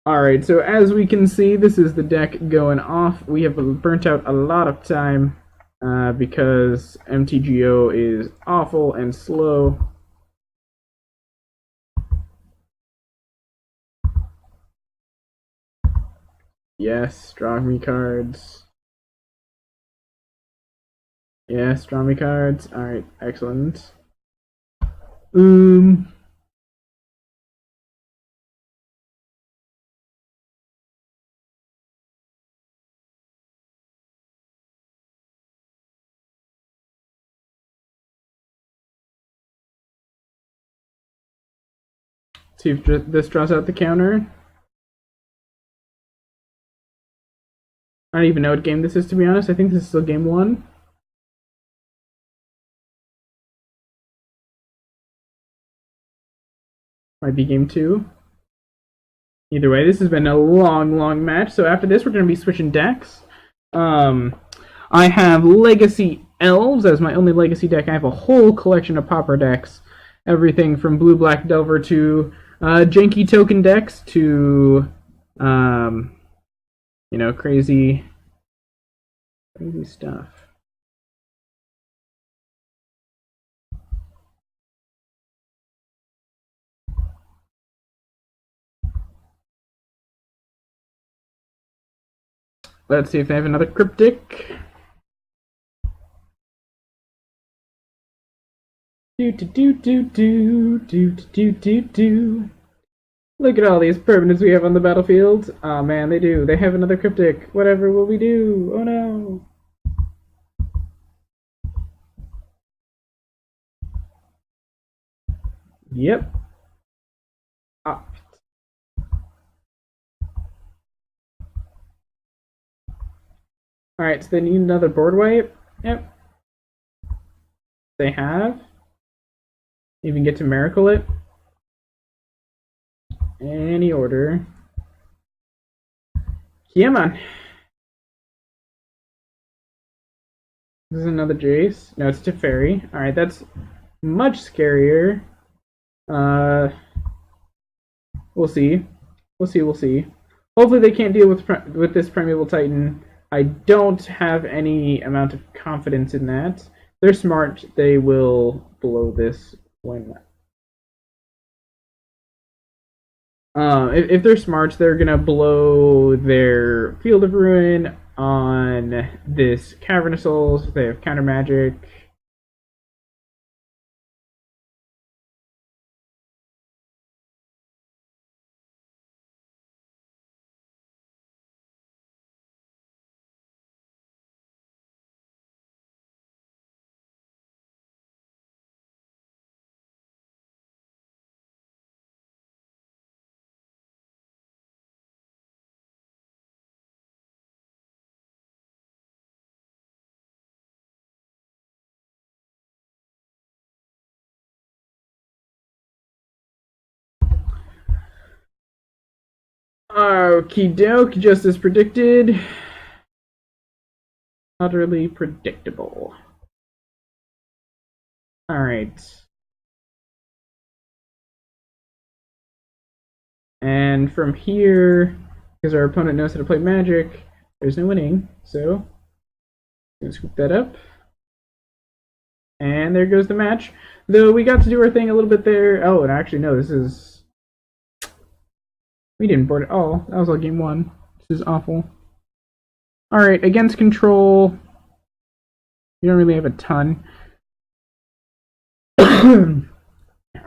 Alright, so as we can see, this is the deck going off. We have burnt out a lot of time because MTGO is awful and slow. Yes, draw me cards. Yes, draw me cards. Alright, excellent. See if this draws out the counter. I don't even know what game this is, to be honest. I think this is still game 1. Might be game 2. Either way, this has been a long match. So after this, we're going to be switching decks. I have Legacy Elves as my only Legacy deck. I have a whole collection of Pauper decks. Everything from Blue-Black Delver to janky token decks to, crazy stuff. Let's see if they have another Cryptic. Look at all these permanents we have on the battlefield. Oh man, they do. They have another Cryptic. Whatever will we do? Oh no. Yep. Alright, so they need another board wipe. Yep. They have. Even get to miracle it. Any order. Yeah, man. This is another Jace. No, it's Teferi. Alright, that's much scarier. We'll see. We'll see. Hopefully they can't deal with this Primeval Titan. I don't have any amount of confidence in that. They're smart. They will blow this when. If they're smart, they're gonna blow their Field of Ruin on this Cavernous Souls. They have counter magic. Okie doke, just as predicted. Utterly predictable. Alright. And from here, because our opponent knows how to play Magic, there's no winning. So, let's scoop that up. And there goes the match. Though we got to do our thing a little bit there. Oh, and actually, no, this is. We didn't board at all. That was all game one. This is awful. Alright, against control. You don't really have a ton.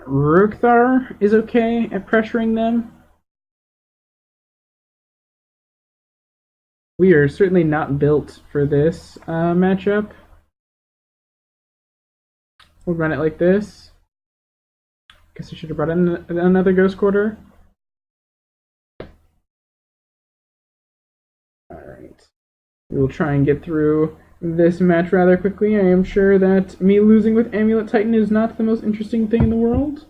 Rukthar is okay at pressuring them. We are certainly not built for this matchup. We'll run it like this. Guess I should have brought in another Ghost Quarter. Alright. We will try and get through this match rather quickly. I am sure that me losing with Amulet Titan is not the most interesting thing in the world.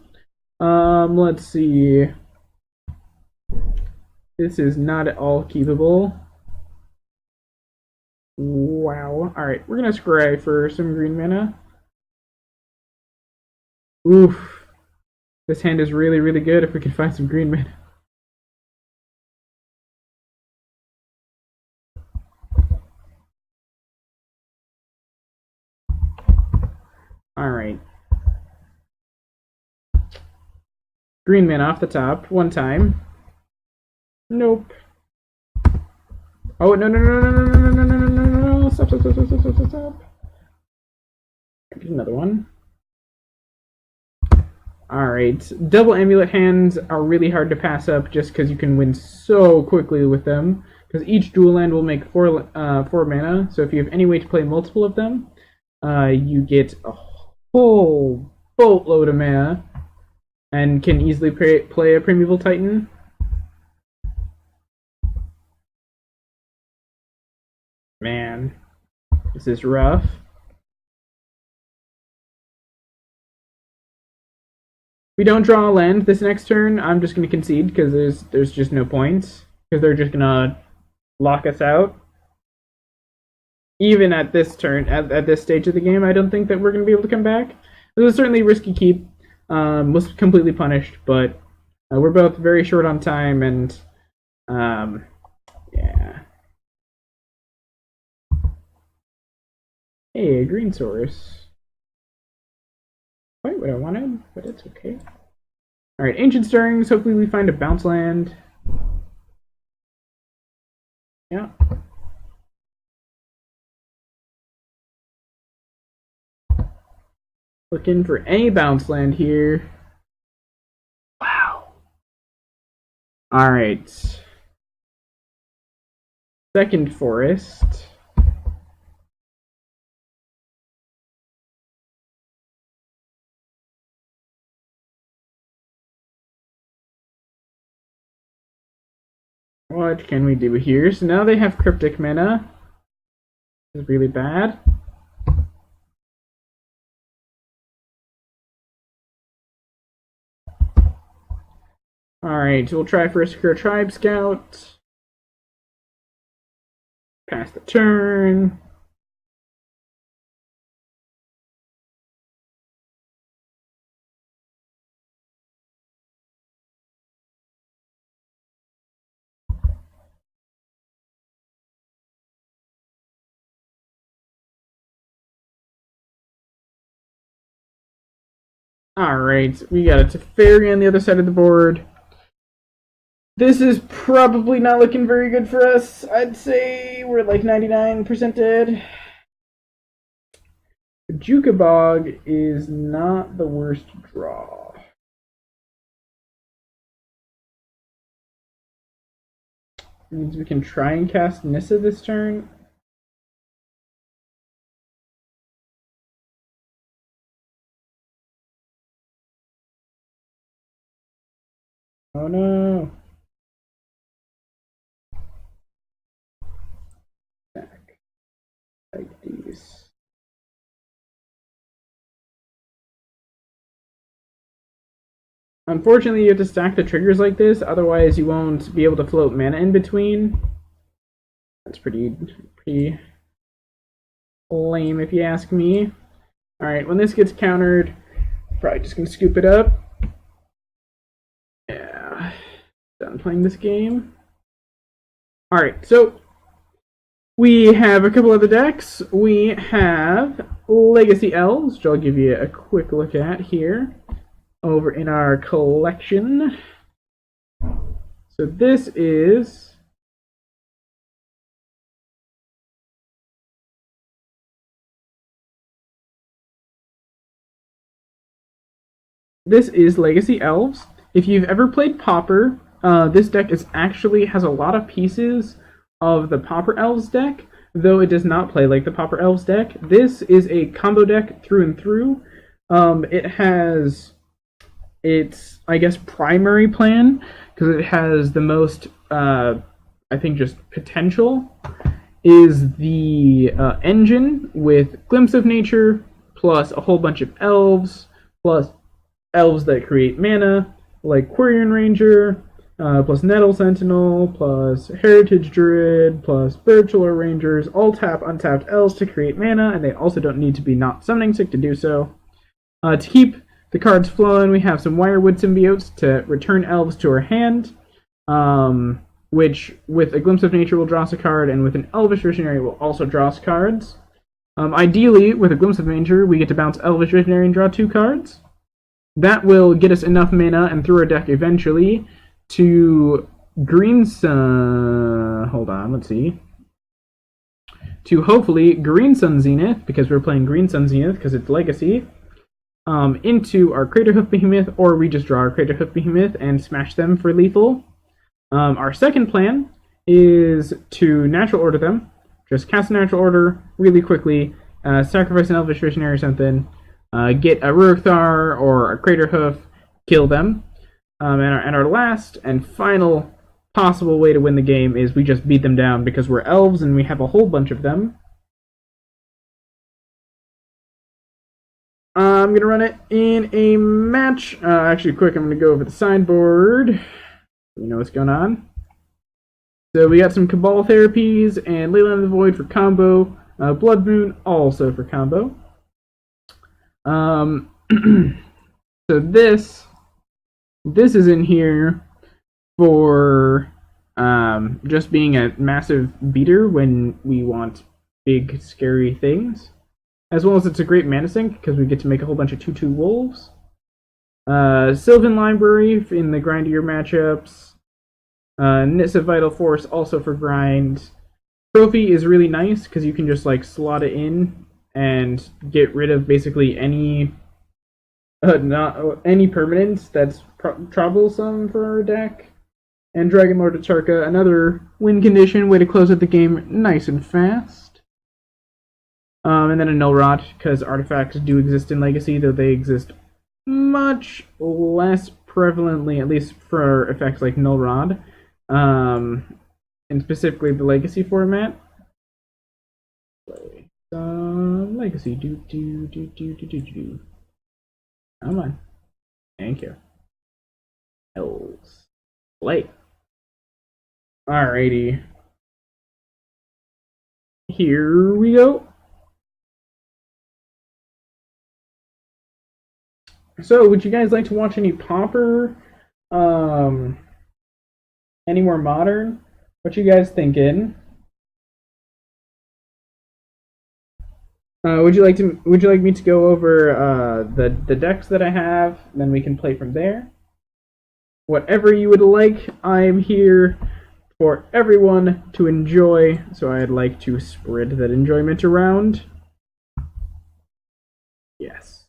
Let's see. This is not at all keepable. Wow. Alright, we're gonna scry for some green mana. Oof. This hand is really, really good if we can find some green mana. Alright. Green mana off the top, one time. Nope. Oh, no, no, no, no, no, no, no, no, no, no, no, no, stop, stop, stop, stop, stop, stop, stop. Get another one. Alright, double amulet hands are really hard to pass up just because you can win so quickly with them. Because each dual land will make four mana, so if you have any way to play multiple of them, you get a whole boatload of mana and can easily play a Primeval Titan. Man, this is rough. If we don't draw a land this next turn, I'm just going to concede because there's just no points. Because they're just going to lock us out. Even at this turn, at this stage of the game, I don't think that we're going to be able to come back. It was certainly a risky keep. Was completely punished, but we're both very short on time, and yeah. Hey, a green source. Quite what I wanted, but it's okay. Alright, Ancient Stirrings. Hopefully we find a bounce land. Yeah. Looking for any bounce land here. Wow. Alright. Second forest. What can we do here? So now they have Cryptic Mana. This is really bad. Alright, we'll try for a Secure Tribe Scout. Pass the turn. Alright, we got a Teferi on the other side of the board. This is probably not looking very good for us. I'd say we're like 99% dead. Jukabog is not the worst draw. It means we can try and cast Nissa this turn. Oh no. Back. Like these. Unfortunately, you have to stack the triggers like this, otherwise you won't be able to float mana in between. That's pretty lame if you ask me. Alright, when this gets countered, probably just gonna scoop it up. Yeah. Done playing this game. Alright, so we have a couple other decks. We have Legacy Elves, which I'll give you a quick look at here over in our collection. So this is Legacy Elves. If you've ever played Pauper, this deck actually has a lot of pieces of the Pauper Elves deck, though it does not play like the Pauper Elves deck. This is a combo deck through and through. It has its, I guess, primary plan, because it has the most, I think, just potential, is the engine with Glimpse of Nature, plus a whole bunch of elves, plus elves that create mana, like Quirion Ranger, plus Nettle Sentinel, plus Heritage Druid, plus Birchler Rangers, all tap untapped elves to create mana, and they also don't need to be not summoning sick to do so. To keep the cards flowing, we have some Wirewood Symbiotes to return elves to our hand, which with a Glimpse of Nature will draw us a card, and with an Elvish Visionary will also draw us cards. Ideally, with a Glimpse of Nature, we get to bounce Elvish Visionary and draw 2 cards. That will get us enough mana and through our deck eventually to Green Sun. Hold on, let's see. To hopefully Green Sun Zenith, because we're playing Green Sun Zenith because it's Legacy, into our Craterhoof Behemoth, or we just draw our Craterhoof Behemoth and smash them for lethal. Our second plan is to Natural Order them. Just cast a Natural Order really quickly, sacrifice an Elvish Visionary or something, get a Rurikthar or a Craterhoof, kill them. And our last and final possible way to win the game is we just beat them down because we're elves and we have a whole bunch of them. I'm going to run it in a match. Actually, quick, I'm going to go over the sideboard. You know what's going on. So we got some Cabal Therapies and Leyline of the Void for combo. Blood Moon also for combo. So this is in here for just being a massive beater when we want big, scary things. As well as it's a great mana sink because we get to make a whole bunch of 2/2 wolves. Sylvan Library in the grindier matchups. Nissa Vital Force also for grind. Trophy is really nice because you can just like slot it in and get rid of basically any permanence that's troublesome for our deck. And Dragon Lord Acharka, another win condition, way to close out the game nice and fast. And then a Null Rot, because artifacts do exist in Legacy, though they exist much less prevalently, at least for effects like Null Rod, and specifically the Legacy format. Play some Legacy. Come on. Thank you. Elves. Play. Alrighty. Here we go. So, would you guys like to watch any Pauper? Any more modern? What you guys thinking? Would you like me to go over the decks that I have? Then we can play from there. Whatever you would like, I'm here for everyone to enjoy. So I'd like to spread that enjoyment around. Yes.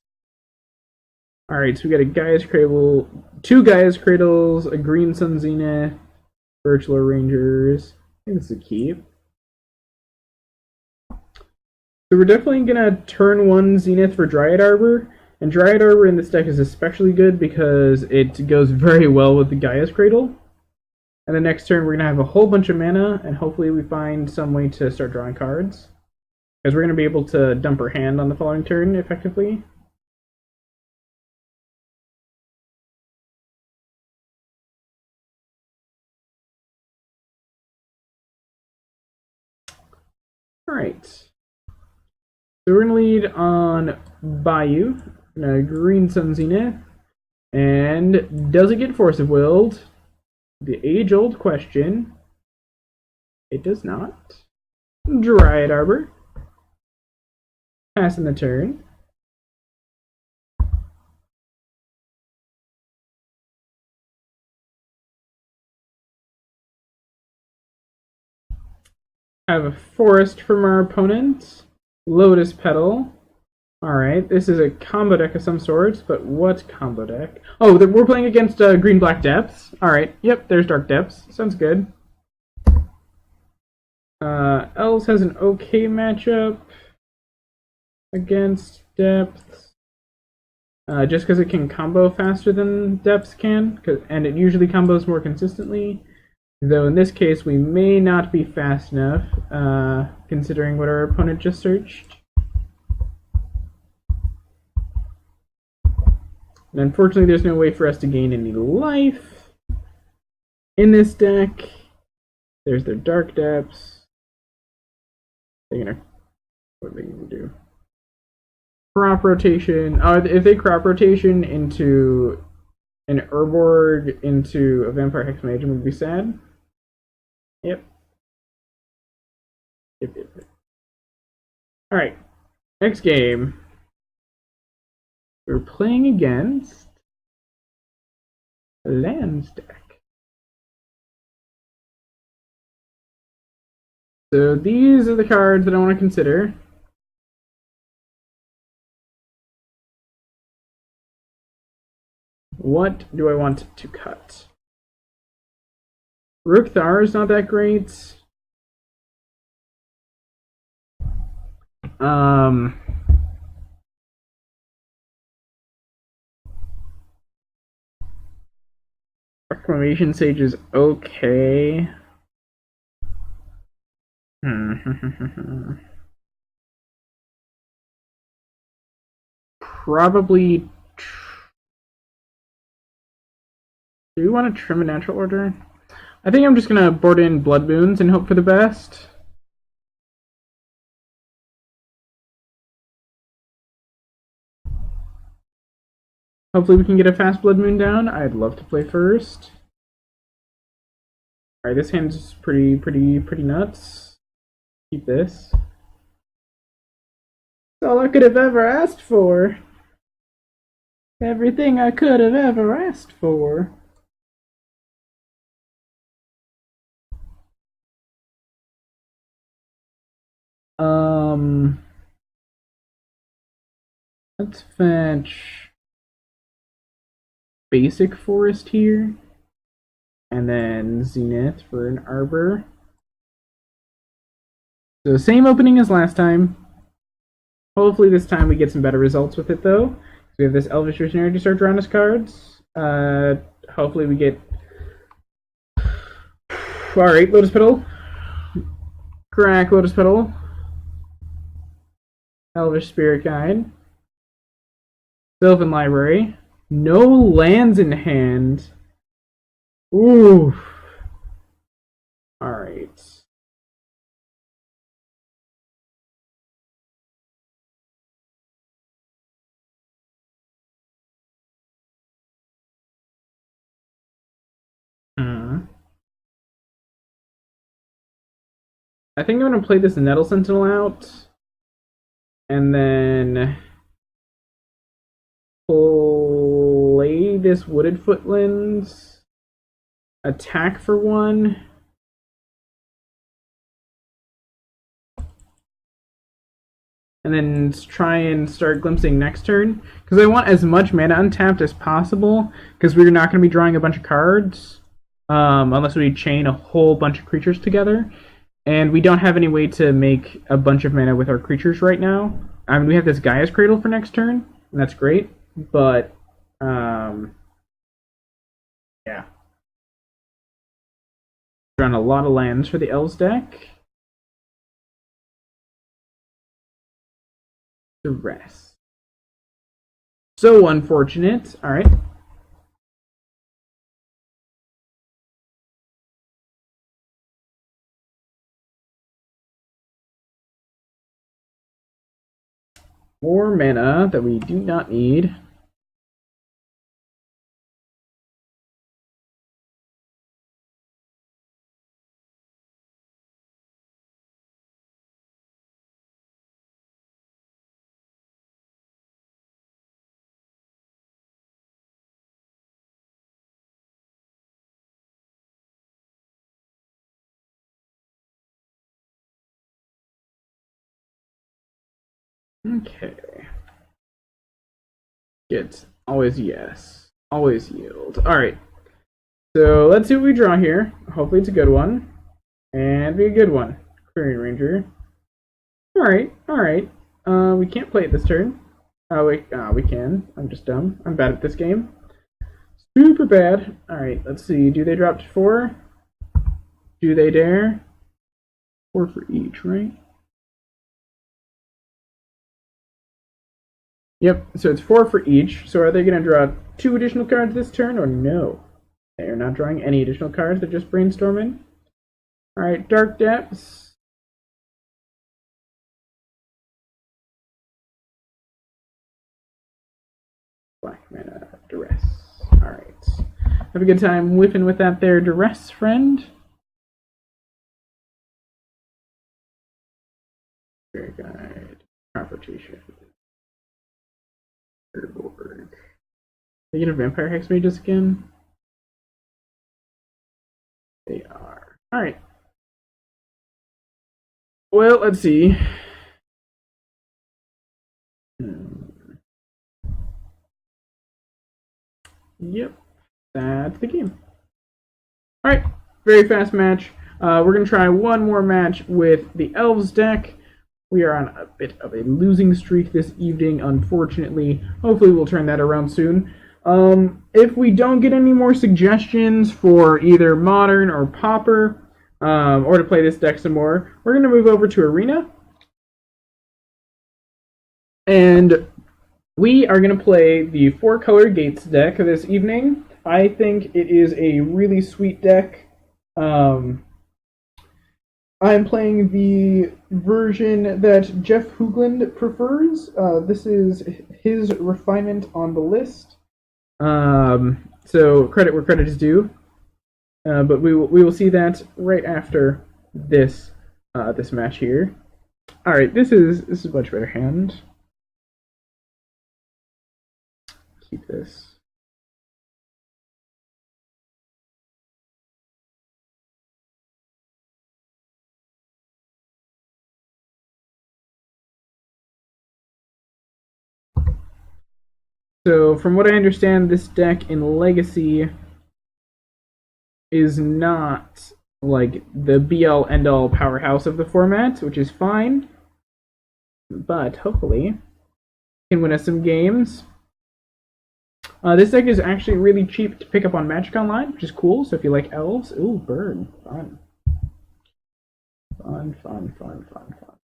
Alright, so we got a Gaia's Cradle, 2 Gaia's Cradles, a Green Sun Zenith, Birchler Rangers. I think this is a keep. So we're definitely gonna turn 1 Zenith for Dryad Arbor, and Dryad Arbor in this deck is especially good because it goes very well with the Gaia's Cradle. And the next turn we're gonna have a whole bunch of mana, and hopefully we find some way to start drawing cards. Because we're gonna be able to dump our hand on the following turn effectively. Alright. So we're going to lead on Bayou, Green Sun Zenith, and does it get Force of Willed? The age-old question. It does not. Dryad Arbor. Passing the turn. Have a Forest from our opponent. Lotus Petal. Alright, this is a combo deck of some sorts, but what combo deck? Oh, we're playing against Green-Black Depths. Alright, yep, there's Dark Depths. Sounds good. Elves has an okay matchup against Depths. Just because it can combo faster than Depths can, and it usually combos more consistently. Though in this case, we may not be fast enough, considering what our opponent just searched. And unfortunately, there's no way for us to gain any life in this deck. There's their Dark Depths. What are they gonna do? Crop rotation. If they crop rotation into an Urborg into a Vampire Hex Mage, would be sad. Yep. Yep. Alright. Next game. We're playing against a lands deck. So these are the cards that I want to consider. What do I want to cut? Rookthar is not that great. Reclamation Sage is okay. Probably. Do we want to trim a natural order? I think I'm just gonna board in Blood Moons and hope for the best. Hopefully we can get a fast Blood Moon down. I'd love to play first. Alright, this hand's pretty nuts. Keep this. That's all I could have ever asked for. Everything I could have ever asked for. Let's fetch basic forest here, and then Zenith for an arbor. So same opening as last time. Hopefully this time we get some better results with it though. So we have this Elvish Visionary to start drawing us cards. Hopefully we get. Alright, Lotus Petal. Crack Lotus Petal. Elvish Spirit Guide. Sylvan Library. No lands in hand. Ooh. Alright. I think I'm going to play this Nettle Sentinel out. And then play this Wooded Footlands. Attack for one. And then try and start glimpsing next turn. Because I want as much mana untapped as possible. Because we're not going to be drawing a bunch of cards. Unless we chain a whole bunch of creatures together. And we don't have any way to make a bunch of mana with our creatures right now. I mean, we have this Gaia's Cradle for next turn, and that's great. But, yeah. Drawing a lot of lands for the Elves deck. The rest. So unfortunate. Alright. More mana that we do not need. Okay. Get always yes. Always yield. Alright. So let's see what we draw here. Hopefully it's a good one. And be a good one. Query Ranger. Alright, alright. We can't play it this turn. Oh, we can. I'm just dumb. I'm bad at this game. Super bad. Alright, let's see. Do they drop to 4? Do they dare? 4 for each, right? Yep, so it's 4 for each. So are they going to draw 2 additional cards this turn, or no? They are not drawing any additional cards. They're just brainstorming. Alright, Dark Depths. Black mana, Duress. Alright. Have a good time whiffing with that there, Duress, friend. Very good. Confrontation. Board. They get a Vampire Hex Magus again? They are. Alright. Well, let's see. Yep. That's the game. Alright. Very fast match. We're going to try one more match with the Elves deck. We are on a bit of a losing streak this evening, unfortunately. Hopefully we'll turn that around soon. If we don't get any more suggestions for either Modern or Pauper, or to play this deck some more, we're going to move over to Arena. And we are going to play the 4-color Gates deck this evening. I think it is a really sweet deck. I'm playing the version that Jeff Hoogland prefers. This is his refinement on the list. So credit where credit is due. But we will see that right after this this match here. All right, this is a much better hand. Keep this. So, from what I understand, this deck in Legacy is not like the be-all end-all powerhouse of the format, which is fine. But hopefully, can win us some games. This deck is actually really cheap to pick up on Magic Online, which is cool. So if you like Elves, ooh, Bird, fun. Fun, fun, fun, fun, fun.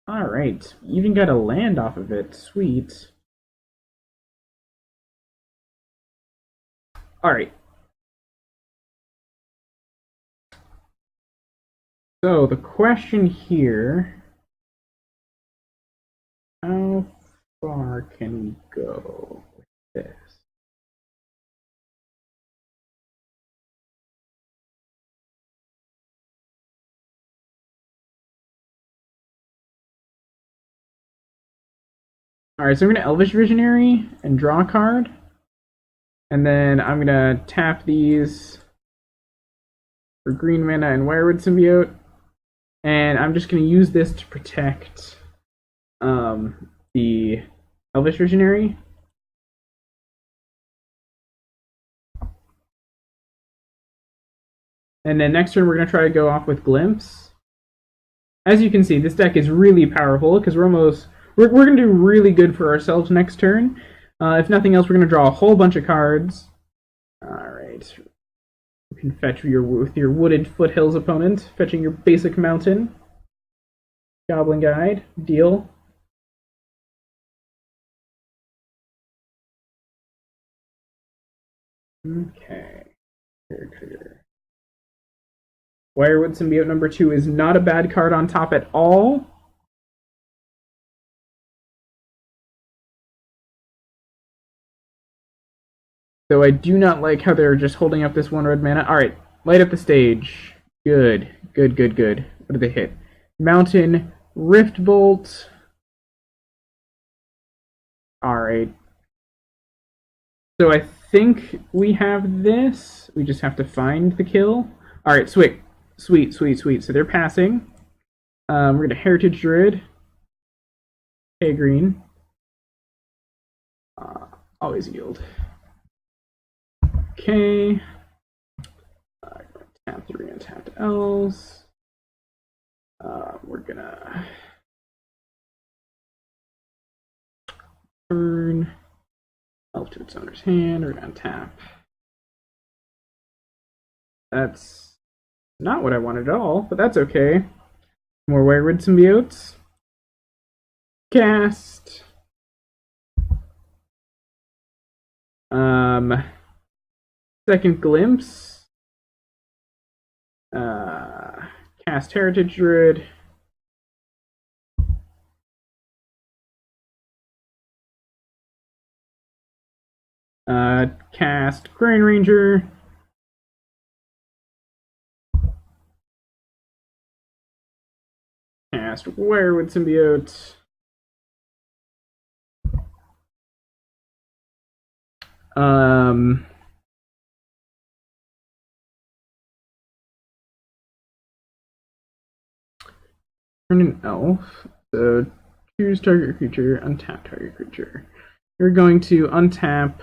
Alright, even got a land off of it. Sweet. Alright. So the question here, how far can we go with this? Alright, so I'm going to Elvish Visionary and draw a card. And then I'm going to tap these for green mana and Wirewood Symbiote. And I'm just going to use this to protect the Elvish Visionary. And then next turn we're going to try to go off with Glimpse. As you can see, this deck is really powerful because we're going to do really good for ourselves next turn. If nothing else, we're going to draw a whole bunch of cards. Alright. You can fetch with your Wooded Foothills opponent, fetching your basic mountain. Goblin Guide, deal. Okay. Trigger. Wirewood Symbiote number 2 is not a bad card on top at all. So I do not like how they're just holding up this one red mana. Alright, light up the stage. Good. Good, good, good. What did they hit? Mountain, Rift Bolt. Alright. So I think we have this. We just have to find the kill. Alright, sweet. Sweet, sweet, sweet. So they're passing. We're going to Heritage Druid. Okay, green. Always yield. Okay. Tap 3 and tap Elves. We're gonna turn Elf to its owner's hand. We're gonna tap. That's not what I wanted at all, but that's okay. More Wayward Symbiotes. Cast. Second Glimpse. Cast Heritage Druid. Cast Green Ranger. Cast Werewood Symbiote. Turn an elf. So choose target creature, untap target creature. You're going to untap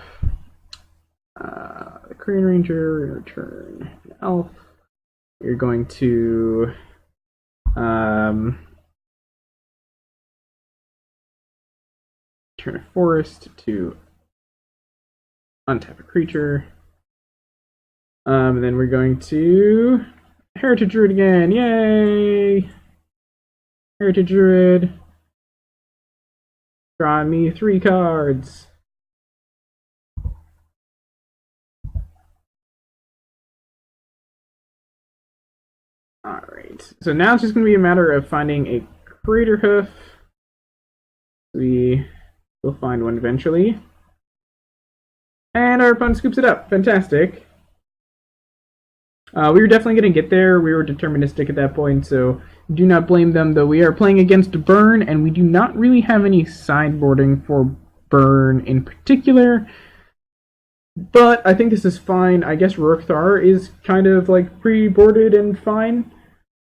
the Green Ranger, return an elf. You're going to turn a forest to untap a creature. Then we're going to Heritage Druid again. Yay! Heritage Druid. Draw me 3 cards. Alright, so now it's just going to be a matter of finding a Crater Hoof. We will find one eventually. And our opponent scoops it up. Fantastic. We were definitely going to get there. We were deterministic at that point, so do not blame them, though we are playing against Burn, and we do not really have any sideboarding for Burn in particular. But I think this is fine. I guess Rookthar is kind of like pre-boarded and fine.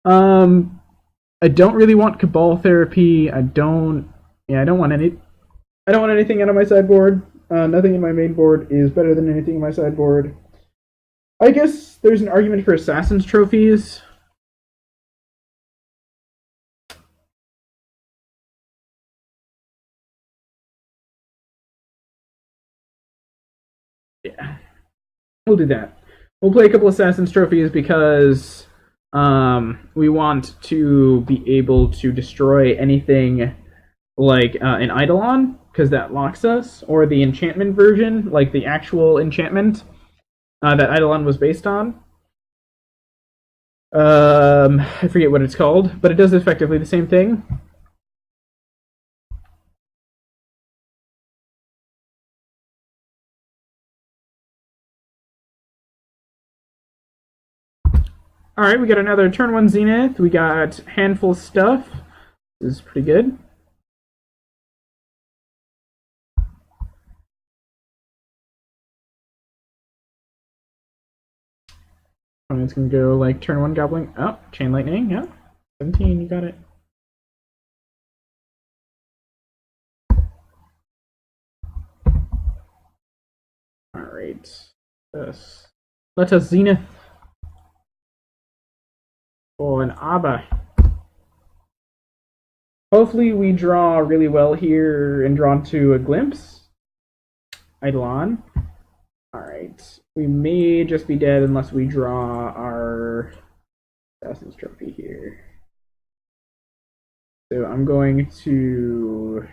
I don't really want Cabal Therapy. I don't want anything out of my sideboard. Nothing in my main board is better than anything in my sideboard. I guess there's an argument for Assassin's Trophies. Yeah, we'll do that. We'll play a couple Assassin's Trophies because we want to be able to destroy anything like an Eidolon, because that locks us, or the enchantment version, like the actual enchantment that Eidolon was based on. I forget what it's called, but it does effectively the same thing. Alright, we got another turn 1 Zenith. We got Handful Stuff. This is pretty good. It's gonna go like turn 1 Goblin. Oh, Chain Lightning. Yeah, 17. You got it. All right. Let us Zenith. Oh, an Abba. Hopefully we draw really well here and draw into a Glimpse. Eidolon. Alright. We may just be dead unless we draw our Assassin's Trophy here. So I'm going to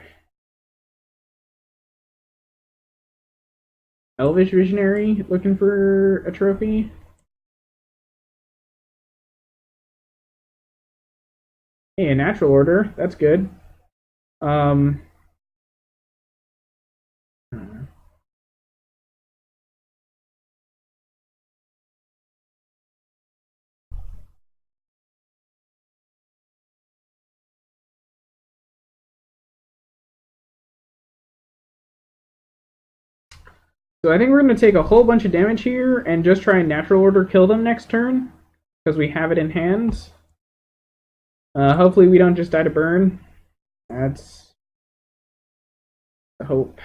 Elvish Visionary, looking for a trophy. Hey, a Natural Order. That's good. So I think we're going to take a whole bunch of damage here and just try and natural order kill them next turn because we have it in hand. Hopefully we don't just die to burn. That's the hope.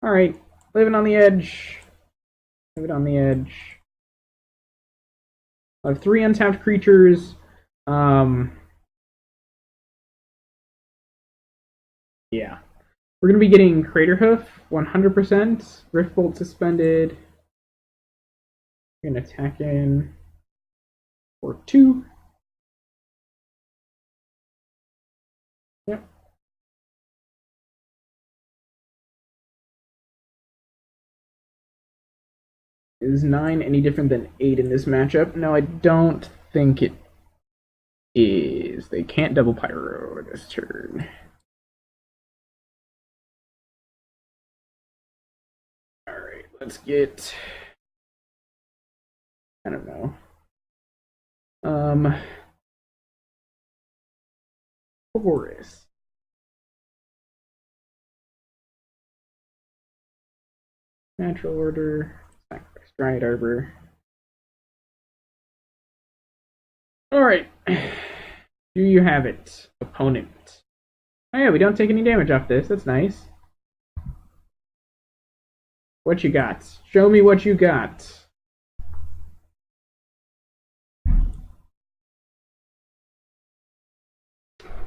Alright, living on the edge. Living on the edge. I have 3 untapped creatures. Yeah. We're going to be getting Crater Hoof, 100%. Rift Bolt suspended. We're going to attack in for 2. Yep. Is 9 any different than 8 in this matchup? No, I don't think it is. They can't double Pyro this turn. Alright, let's get... I don't know. Horus. Natural order. Sacrifice Dryad Arbor. Alright. Do you have it, opponent? Oh yeah, we don't take any damage off this. That's nice. What you got? Show me what you got.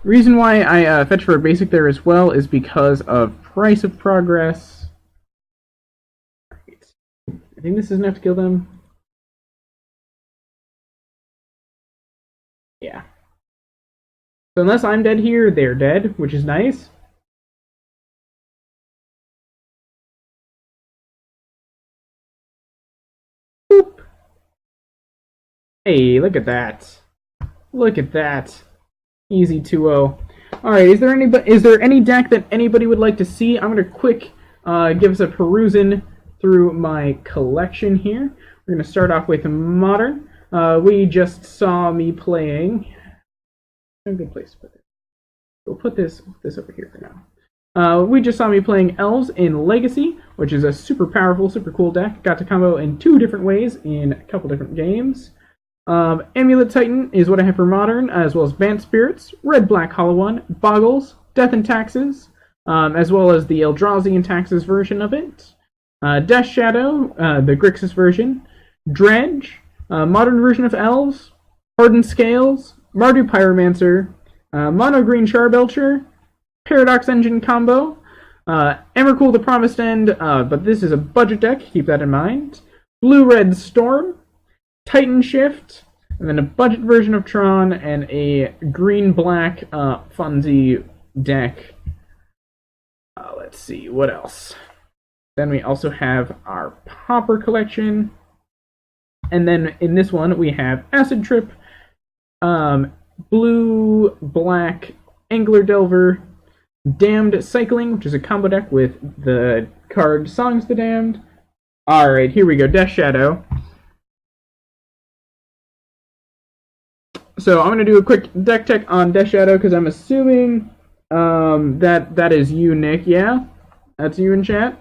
Reason why I fetch for a basic there as well is because of Price of Progress. Right. I think this is enough to kill them. Yeah. So unless I'm dead here, they're dead, which is nice. Boop. Hey, look at that. Look at that. Easy 2-0. Alright, is there any deck that anybody would like to see? I'm going to quick give us a perusing through my collection here. We're going to start off with Modern. We just saw me playing... A good place to put it. We'll put this over here for now. We just saw me playing Elves in Legacy, which is a super powerful, super cool deck. Got to combo in 2 different ways in a couple different games. Amulet Titan is what I have for Modern, as well as Bant Spirits, Red Black Hollow One, Boggles, Death and Taxes, as well as the Eldrazi and Taxes version of it. Death Shadow, the Grixis version. Dredge, modern version of Elves. Hardened Scales, Mardu Pyromancer, Mono Green Charbelcher, Paradox Engine combo, Emrakul the Promised End, but this is a budget deck, keep that in mind. Blue Red Storm, Titan Shift, and then a budget version of Tron, and a green-black Funzy deck. Let's see, what else? Then we also have our Pauper collection. And then in this one, we have Acid Trip, Blue, Black, Angler Delver, Damned Cycling, which is a combo deck with the card Songs the Damned. Alright, here we go, Death Shadow. So I'm going to do a quick deck check on Death Shadow, because I'm assuming that is you, Nick. Yeah? That's you in chat?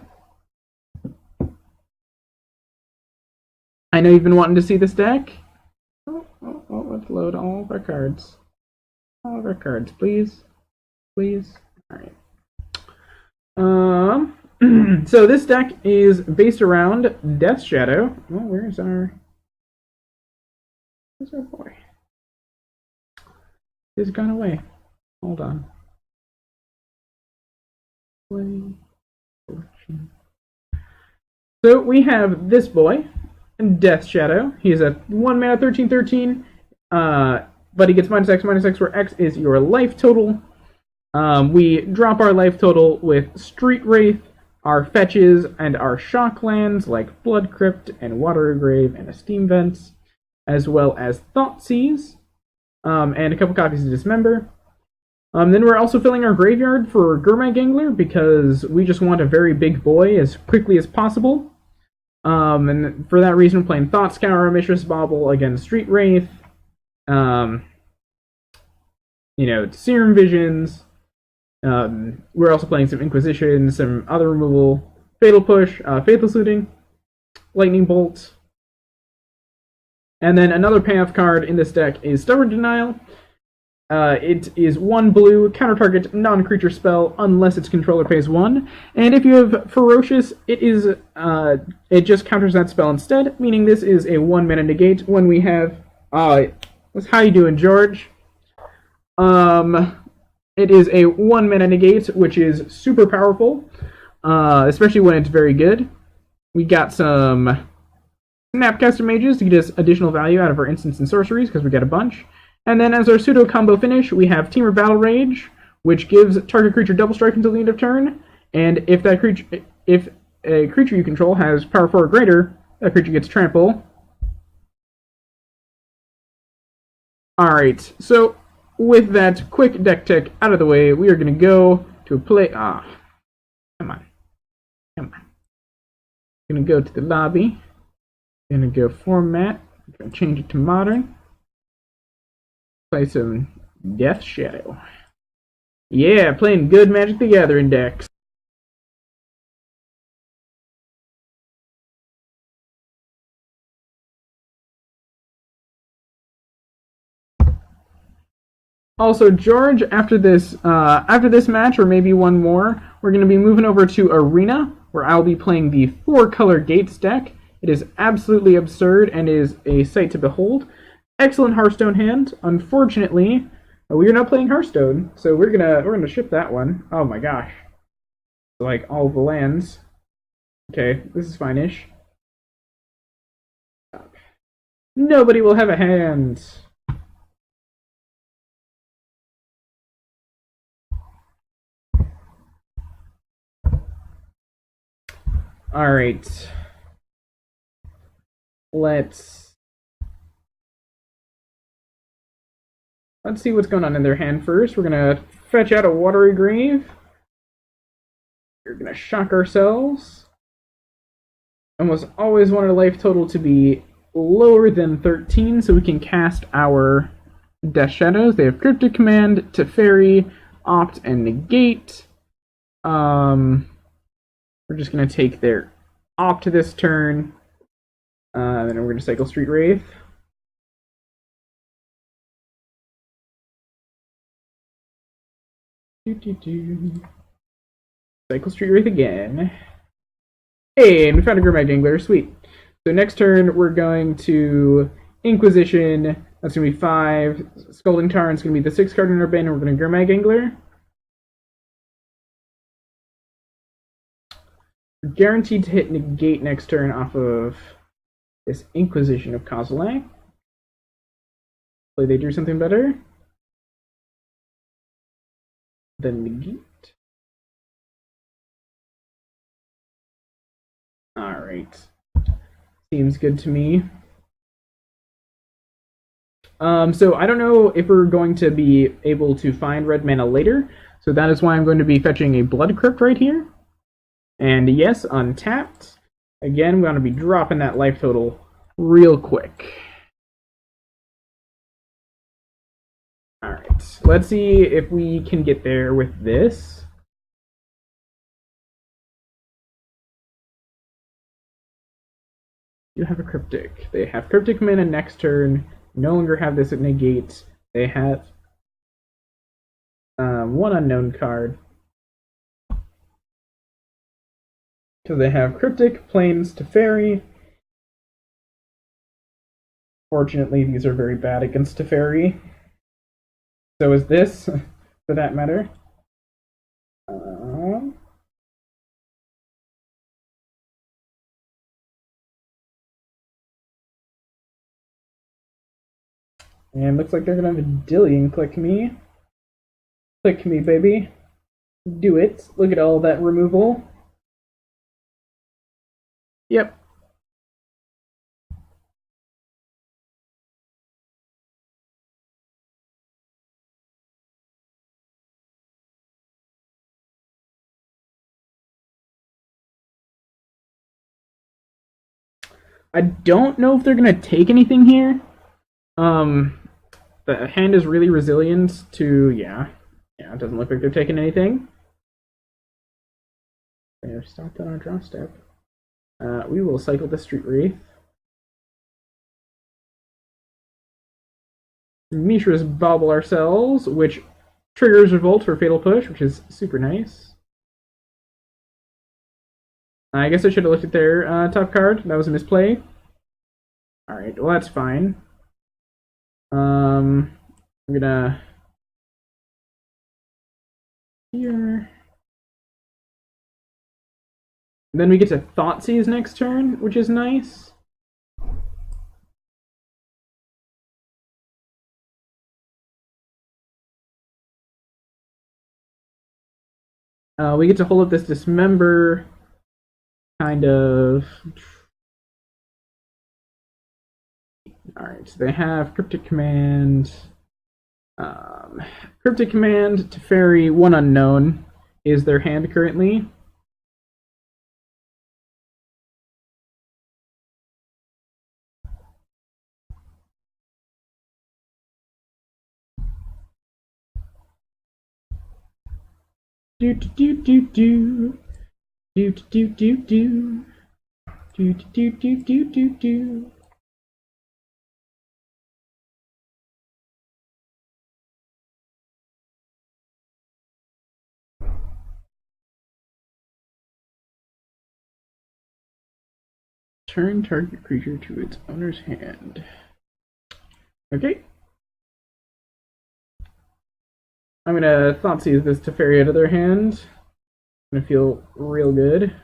I know you've been wanting to see this deck. Oh, let's load all of our cards. All of our cards, please. Please. Alright. So this deck is based around Death Shadow. Oh, where's our boy? He's gone away. Hold on. Play collection. So we have this boy, Death Shadow. He's a 1 mana 13/13, but he gets -X where X is your life total. We drop our life total with Street Wraith, our fetches, and our shock lands like Blood Crypt and Water Grave and Esteem Vents, as well as Thoughtseize, and a couple copies of Dismember. Then we're also filling our graveyard for Gurmag Angler because we just want a very big boy as quickly as possible. And for that reason, we're playing Thought Scour, Mishra's Bauble against Street Wraith, Serum Visions, We're also playing some Inquisition, some other removal, Fatal Push, Faithless Looting, Lightning Bolt. And then another payoff card in this deck is Stubborn Denial. It is 1 blue, counter target non-creature spell unless its controller pays 1. And if you have Ferocious, it just counters that spell instead, meaning this is a 1 mana negate when we have how you doing, George? It is a 1 mana negate, which is super powerful, especially when it's very good. We got some Snapcaster Mages to get us additional value out of our instants and sorceries, because we got a bunch. And then as our pseudo combo finish, we have Temur Battle Rage, which gives target creature double strike until the end of turn. And if a creature you control has power 4 or greater, that creature gets trample. Alright, so with that quick deck tech out of the way, we are going to go to a play. Come on. I'm going to go to the lobby. I'm going to go format. I'm going to change it to modern. Play some Death Shadow. Yeah, playing good Magic the Gathering decks. Also, George, after this match, or maybe one more, we're going to be moving over to Arena, where I'll be playing the 4-color Gates deck. It is absolutely absurd and is a sight to behold. Excellent Hearthstone hand. Unfortunately, we are not playing Hearthstone, so we're gonna ship that one. Oh my gosh, like all the lands. Okay, this is fine-ish. Nobody will have a hand. All right. Let's see what's going on in their hand first. We're gonna fetch out a Watery Grave. We're gonna shock ourselves. Almost always want our life total to be lower than 13 so we can cast our Death Shadows. They have Cryptic Command, Teferi, Opt, and Negate. We're just gonna take their Opt this turn. Then we're going to cycle Street Wraith. Cycle Street Wraith again. Hey, and we found a Gurmag Angler. Sweet. So next turn, we're going to Inquisition. That's going to be 5. Scalding Tarn is going to be the 6 card in our bin, and we're going to Gurmag Angler. We're guaranteed to hit Negate next turn off of this Inquisition of Kozilek. Hopefully they do something better than Negate. Alright. Seems good to me. So I don't know if we're going to be able to find red mana later, so that is why I'm going to be fetching a Blood Crypt right here. And yes, untapped. Again, we're going to be dropping that life total real quick. Alright, let's see if we can get there with this. You have a Cryptic. They have Cryptic mana next turn. No longer have this at Negate. They have one unknown card. So they have Cryptic, Plains, Teferi. Fortunately, these are very bad against Teferi. So is this, for that matter. And looks like they're going to have a Dillion click me. Click me, baby. Do it. Look at all that removal. Yep. I don't know if they're going to take anything here. The hand is really resilient to, yeah. Yeah, it doesn't look like they're taking anything. They have stopped on our draw step. We will cycle the Street Wraith. Mishra's Bauble ourselves, which triggers Revolt for Fatal Push, which is super nice. I guess I should have looked at their top card. That was a misplay. Alright, well that's fine. I'm gonna... Here... Then we get to Thoughtseize next turn, which is nice. We get to hold up this Dismember kind of... Alright, so they have Cryptic Command. Cryptic Command, Teferi, one unknown is their hand currently. Do do do do do do do do do do do do do do. Turn target creature to its owner's hand. Okay. I'm gonna Thoughtseize this Teferi out of their hand. I'm gonna feel real good.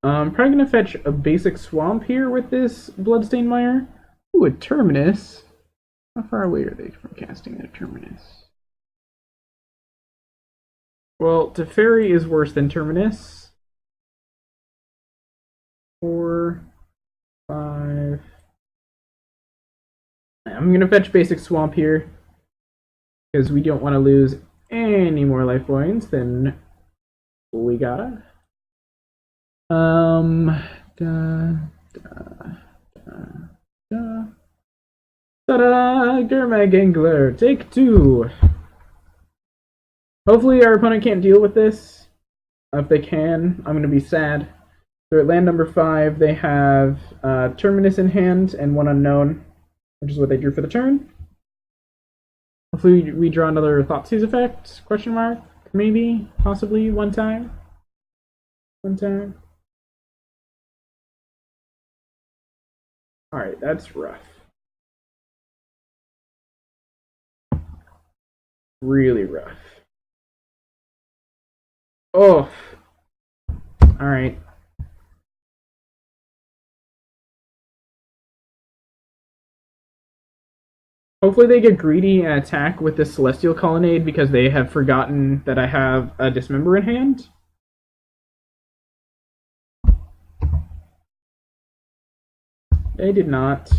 I'm probably gonna fetch a basic swamp here with this Bloodstained Mire. Ooh, a Terminus. How far away are they from casting their Terminus? Well, Teferi is worse than Terminus. 4, 5. I'm gonna fetch basic swamp here because we don't want to lose any more life points than we got. Da, da, da. Ta-da! Gurmag Angler, take 2. Hopefully our opponent can't deal with this. If they can, I'm going to be sad. So at land number 5, they have Terminus in hand and one unknown, which is what they drew for the turn. Hopefully we draw another Thoughtseize effect, question mark, maybe, possibly, one time. One time. Alright, that's rough. Really rough. Oh. Alright. Hopefully they get greedy and attack with this Celestial Colonnade because they have forgotten that I have a Dismember in hand. They did not.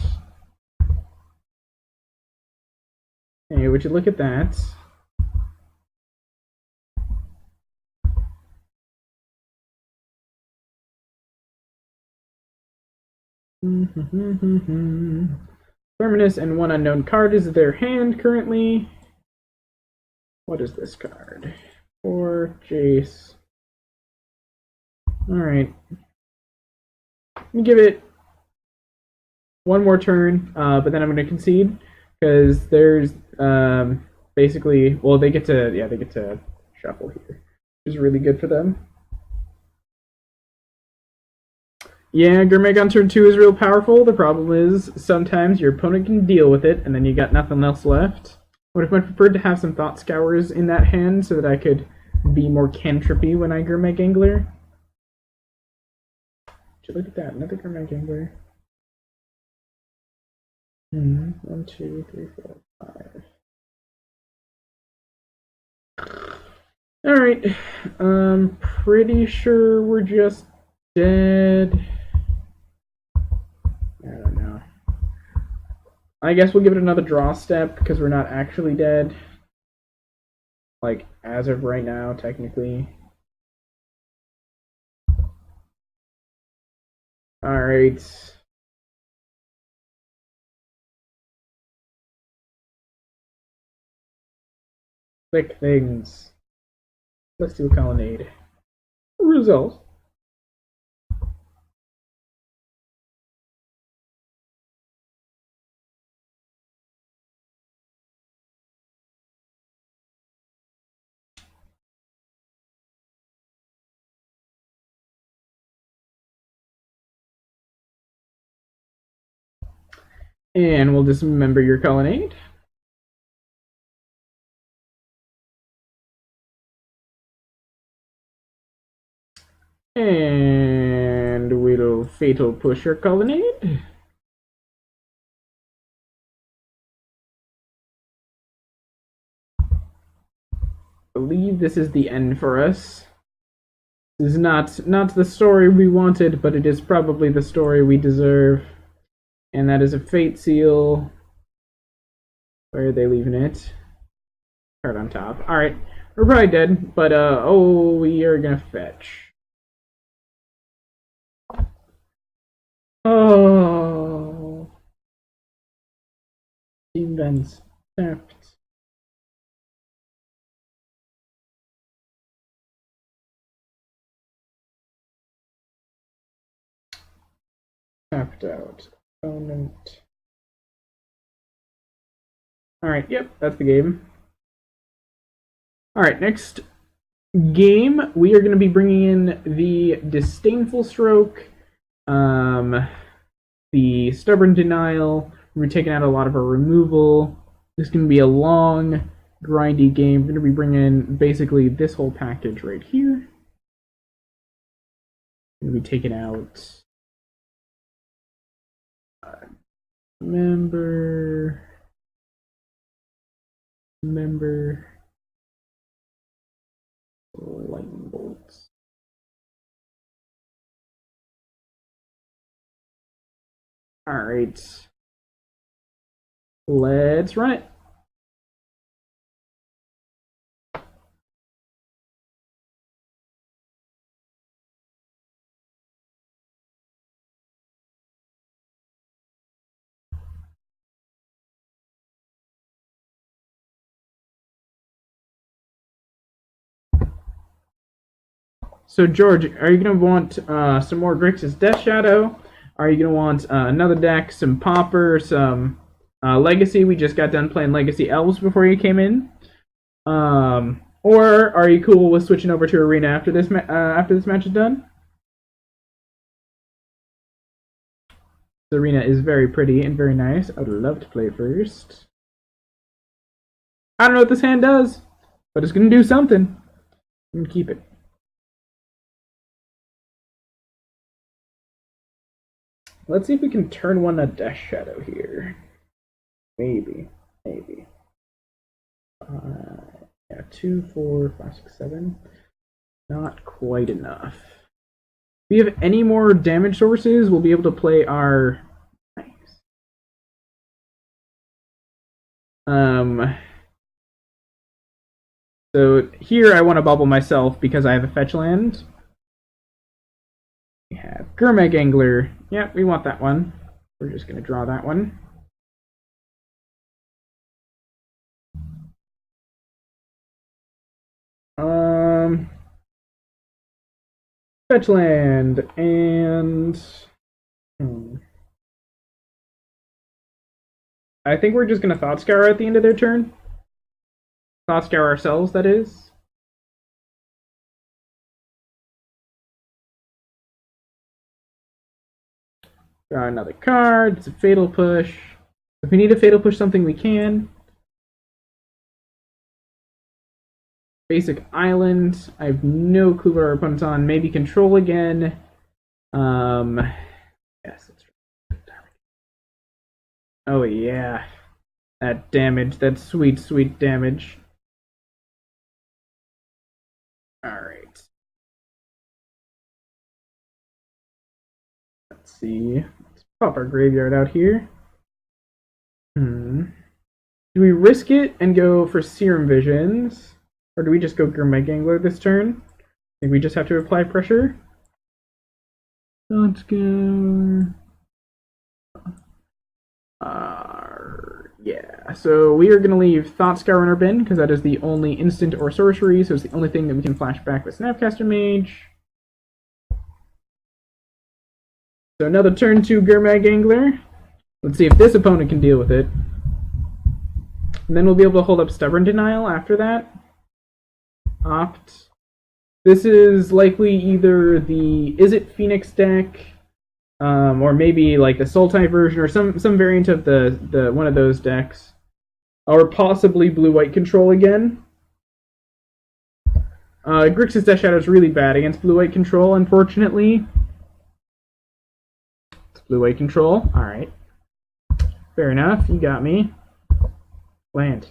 Hey, would you look at that? Terminus and one unknown card is their hand currently. What is this card? 4 Jace. Alright. Let me give it one more turn, but then I'm going to concede because there's basically, well, they get to shuffle here, which is really good for them. Yeah, Gurmag on turn 2 is real powerful. The problem is sometimes your opponent can deal with it, and then you got nothing else left. Would have much preferred to have some Thought Scours in that hand so that I could be more cantrippy when I Gurmag Angler. Look at that, another Gurmag Angler. 1, 2, 3, 4, 5. Alright, I'm pretty sure we're just dead. I don't know. I guess we'll give it another draw step because we're not actually dead. Like, as of right now, technically. Alright. Click things. Let's do a colonnade. Result. And we'll dismember your colonnade. And we'll fatal push your colonnade. I believe this is the end for us. This is not the story we wanted, but it is probably the story we deserve. And that is a fate seal. Where are they leaving it? Card on top. Alright. We're probably dead, but oh, we are gonna fetch. Oh. Events theft. Tapped out. Opponent. Alright, yep, that's the game. Alright, next game, we are going to be bringing in the Disdainful Stroke, the Stubborn Denial. We're taking out a lot of our removal. This is going to be a long, grindy game. We're going to be bringing in basically this whole package right here. We're going to be taking out member, lightning bolts. All right, let's run it. So, George, are you going to want some more Grixis Death Shadow? Are you going to want another deck, some Pauper, some Legacy? We just got done playing Legacy Elves before you came in. Or are you cool with switching over to Arena after this match is done? The Arena is very pretty and very nice. I would love to play first. I don't know what this hand does, but it's going to do something. I'm going to keep it. Let's see if we can turn one a Death Shadow here. Maybe. Yeah, 2, 4, 5, 6, 7. Not quite enough. If we have any more damage sources, we'll be able to play our... Nice. So here I want to bubble myself because I have a fetch land. We have Gurmag Angler. Yeah, we want that one. We're just going to draw that one. Fetch land and I think we're just going to Thought Scour at the end of their turn. Thought Scour ourselves, that is. Draw another card. It's a Fatal Push. If we need to Fatal Push something, we can. Basic Island. I have no clue what our opponent's on. Maybe Control again. Yes, that's right. Oh yeah. That damage. That sweet, sweet damage. Alright. Let's see. Let's pop our graveyard out here. Do we risk it and go for Serum Visions? Or do we just go Gurmag Angler this turn? I think we just have to apply pressure. Let's go. Yeah. So we are going to leave Thought Scour in our bin, because that is the only instant or sorcery, so it's the only thing that we can flash back with Snapcaster Mage. So another turn to Gurmag Angler. Let's see if this opponent can deal with it. And then we'll be able to hold up Stubborn Denial after that. Opt. This is likely either the Is It Phoenix deck, or maybe like the Sultai version, or some variant of the one of those decks, or possibly Blue-White Control again. Grixis Death Shadow is really bad against Blue-White Control, unfortunately. It's Blue-White Control. Alright. Fair enough. You got me. Land.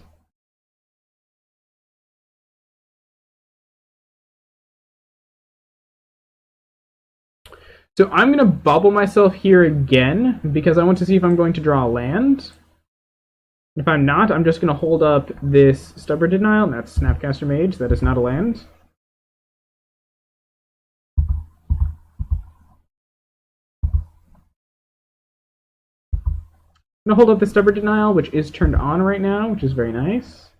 So I'm going to bubble myself here again, because I want to see if I'm going to draw a land. If I'm not, I'm just going to hold up this Stubborn Denial, and that's Snapcaster Mage. That is not a land. I'm going to hold up the Stubborn Denial, which is turned on right now, which is very nice.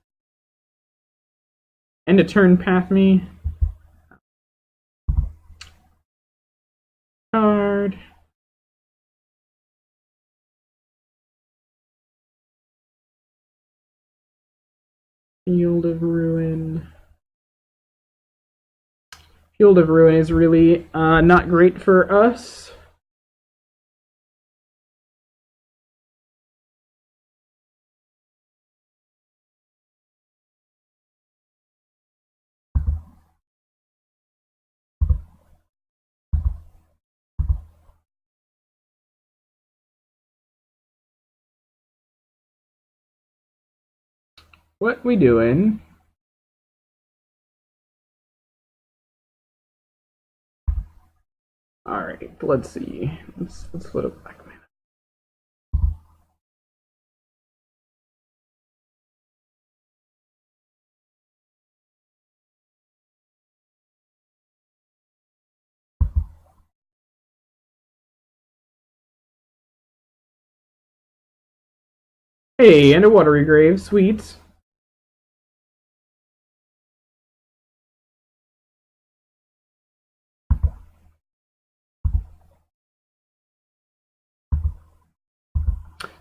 End a turn, path me. Card. Field of Ruin. Field of Ruin is really not great for us. What we doing? All right, let's see. Let's put a black mana. Hey, and a Watery Grave, sweet.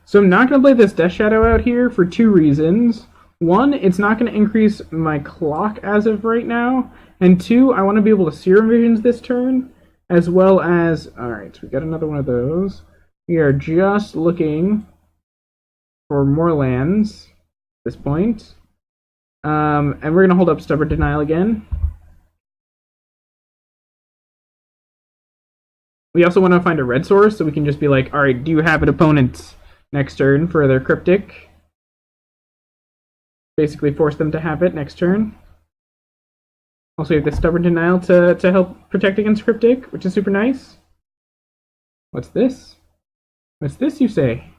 So I'm not going to play this Death Shadow out here for two reasons. One, it's not going to increase my clock as of right now. And two, I want to be able to Serum Visions this turn, as well as... Alright, so we got another one of those. We are just looking for more lands at this point. And we're going to hold up Stubborn Denial again. We also want to find a red source, so we can just be like, alright, do you have an opponent next turn for their Cryptic? Basically force them to have it next turn. Also, we have the Stubborn Denial to help protect against Cryptic, which is super nice. What's this? What's this, you say?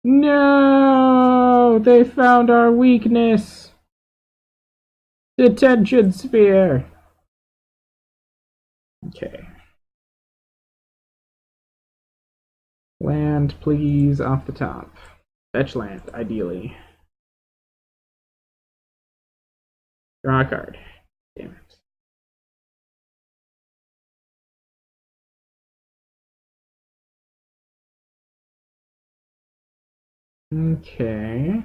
No! They found our weakness! Detention Sphere! Okay. Land, please, off the top. Fetch land, ideally. Draw a card. Damn it. Okay.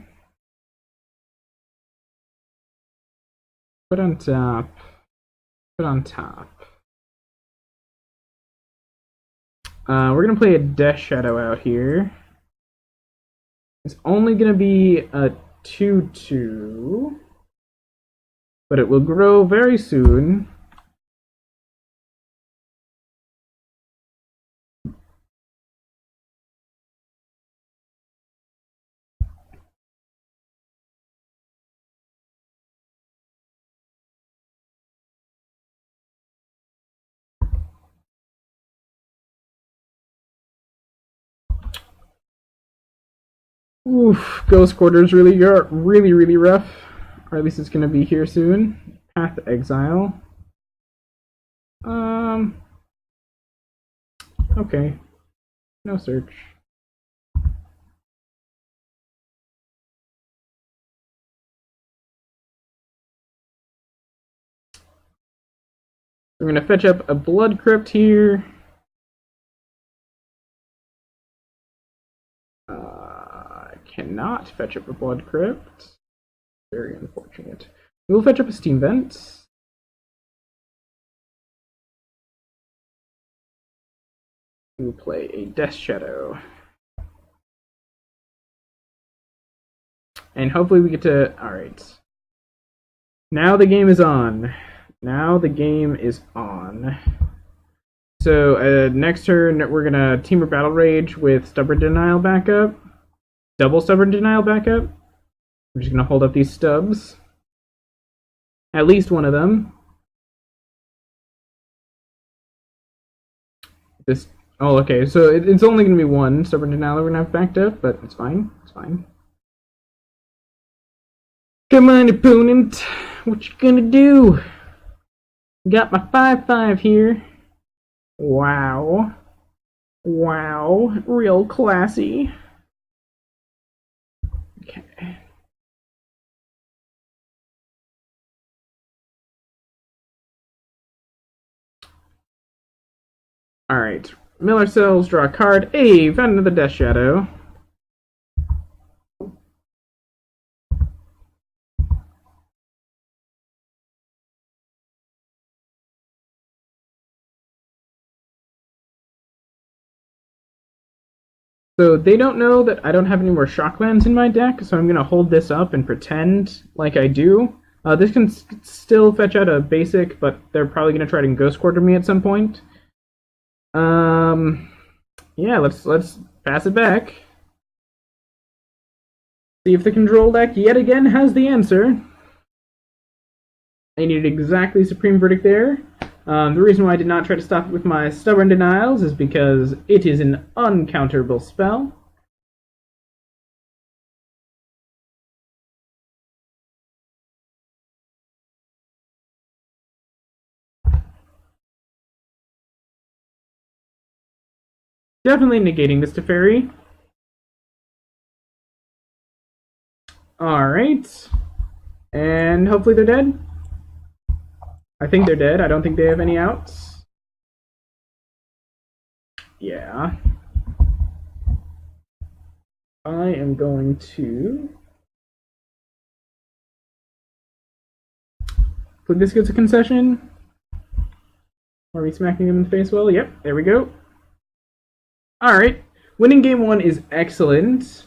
Put on top. Put on top. We're gonna play a Death Shadow out here. It's only gonna be a 2/2, but it will grow very soon. Oof, Ghost Quarters really rough. Or at least it's gonna be here soon. Path to Exile. Okay. No search. We're going to fetch up a Blood Crypt here. I cannot fetch up a Blood Crypt. Very unfortunate. We will fetch up a Steam Vent. We will play a Death Shadow. And hopefully we get to... Alright. Now the game is on. Now the game is on. So, next turn, we're going to Team or Battle Rage with Stubborn Denial backup. Double Stubborn Denial backup. We're just going to hold up these stubs. At least one of them. This... Oh, okay, so it's only going to be one Stubborn Denial we're going to have backed up, but it's fine. It's fine. Come on, opponent. What you gonna do? Got my 5/5 here. Wow. Wow. Real classy. Okay. Alright. Miller cells, draw a card. Hey, found another Death Shadow. So they don't know that I don't have any more Shocklands in my deck, so I'm going to hold this up and pretend like I do. This can still fetch out a basic, but they're probably going to try to Ghost Quarter me at some point. Yeah, let's pass it back. See if the control deck yet again has the answer. I needed exactly Supreme Verdict there. The reason why I did not try to stop it with my Stubborn Denials is because it is an uncounterable spell. Definitely negating this Teferi. Alright. And hopefully they're dead. I think they're dead. I don't think they have any outs. Yeah. I am going to... Could this get a concession? Are we smacking them in the face well? Yep, there we go. Alright. Winning game 1 is excellent.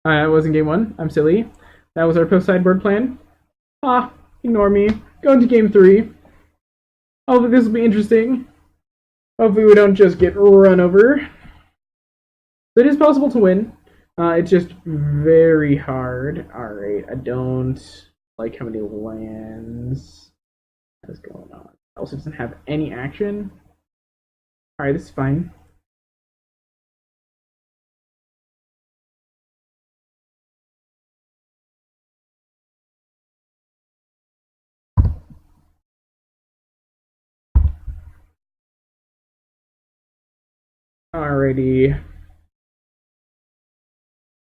It wasn't game 1. I'm silly. That was our post-sideboard plan. Ah, ignore me. Go into game 3. Hopefully this will be interesting. Hopefully we don't just get run over. It is possible to win. It's just very hard. Alright, I don't like how many lands. What is going on? Also doesn't have any action. Alright, this is fine. Alrighty.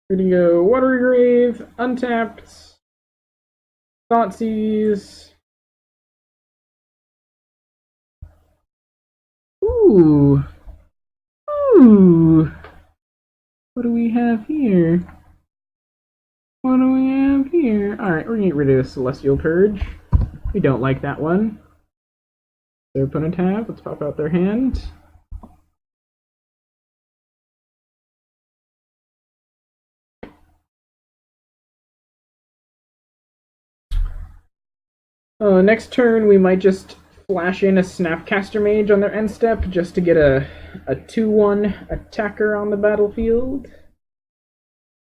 We're gonna go Watery Grave, untapped, Thoughtseize. Ooh. Ooh. What do we have here? What do we have here? Alright, we're gonna get rid of the Celestial Purge. We don't like that one. Their opponent have. Let's pop out their hand. Next turn, we might just flash in a Snapcaster Mage on their end step just to get a 2-1 attacker on the battlefield.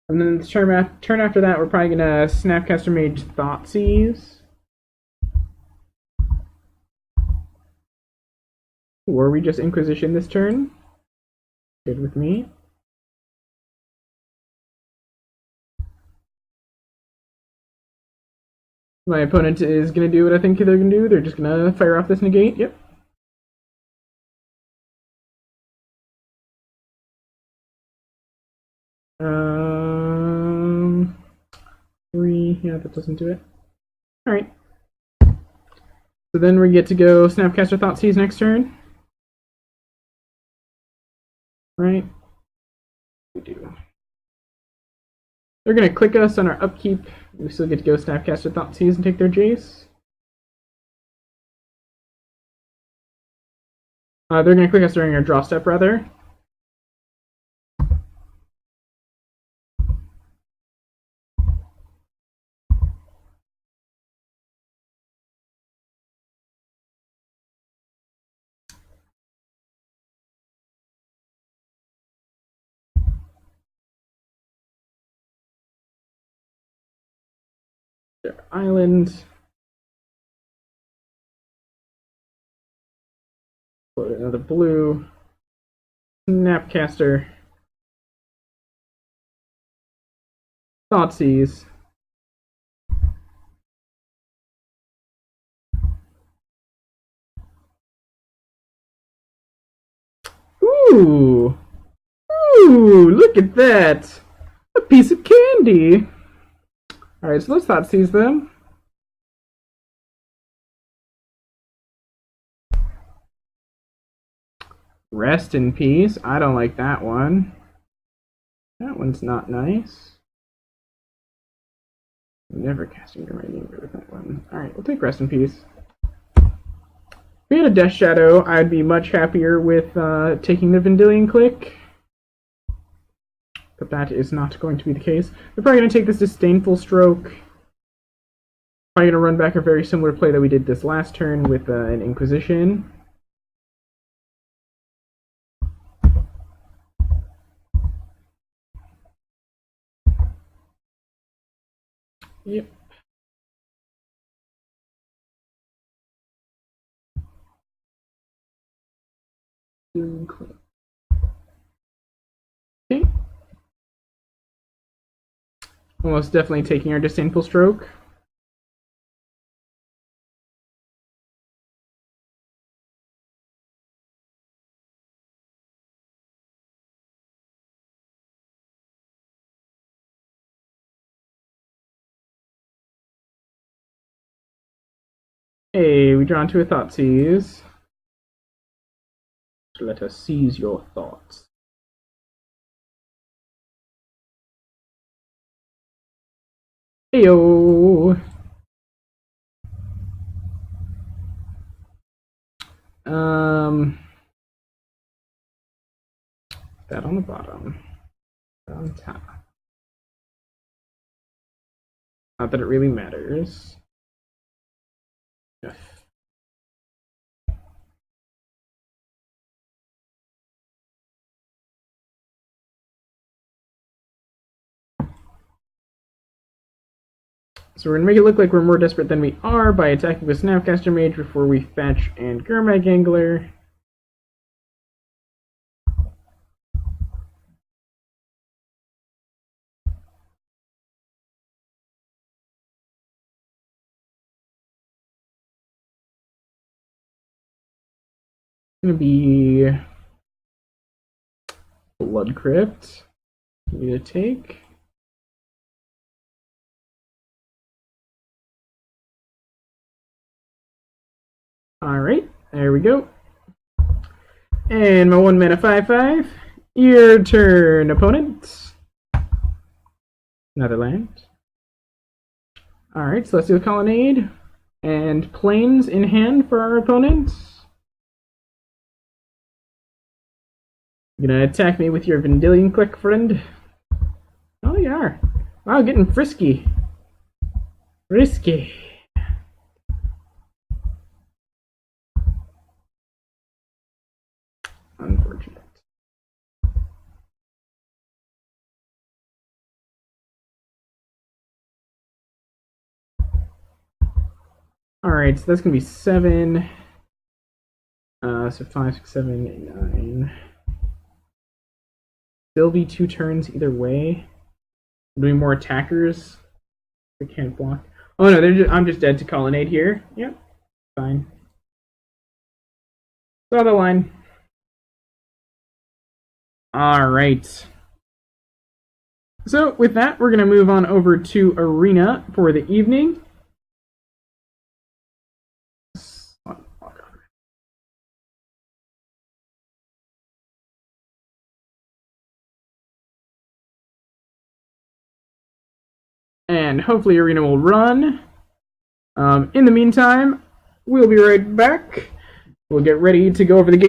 And then the turn after that, we're probably going to Snapcaster Mage Thoughtseize. Or we just Inquisition this turn. Good with me. My opponent is going to do what I think they're going to do. They're just going to fire off this negate. Yep. Three. Yeah, that doesn't do it. Alright. So then we get to go Snapcaster Thoughtseize next turn. Right? We do. They're going to click us on our upkeep. We still get to go Snapcaster Thoughtseize and take their Jace. They're going to click us during our draw step, rather. Their island. Put another blue. Snapcaster. Thoughtseize. Ooh! Ooh! Look at that! A piece of candy! Alright, so let's Thoughtseize them. Rest in peace. I don't like that one. That one's not nice. I'm never casting Remaining with that one. Alright, we'll take Rest in Peace. If we had a Death Shadow, I'd be much happier with taking the Vendilion Click. But that is not going to be the case. We're probably going to take this Disdainful Stroke. Probably going to run back a very similar play that we did this last turn with an Inquisition. Yep. Okay. Almost definitely taking our Disdainful Stroke. Hey, we draw into a Thoughtseize. Let us seize your thoughts. Heyo. That on the bottom. That on top. Not that it really matters. Yes. So we're going to make it look like we're more desperate than we are by attacking with Snapcaster Mage before we fetch and Gurmag Angler. It's going to be Blood Crypt. Need to take. Alright, there we go. And my 1 mana 5/5. Your turn, opponent. Another land. Alright, so let's do a Colonnade. And Plains in hand for our opponent. You're gonna attack me with your Vendilion Click, friend? Oh, you are. Wow, getting frisky. Risky. Unfortunate. Alright, so that's gonna be 7. So 5, 6, 7, 8, 9. Still be 2 turns either way. Doing more attackers. They can't block. Oh no, I'm just dead to Colonnade here. Yep, fine. Saw the line. Alright. So with that, we're going to move on over to Arena for the evening. and hopefully Arena will run. In the meantime, we'll be right back. We'll get ready to go over the game.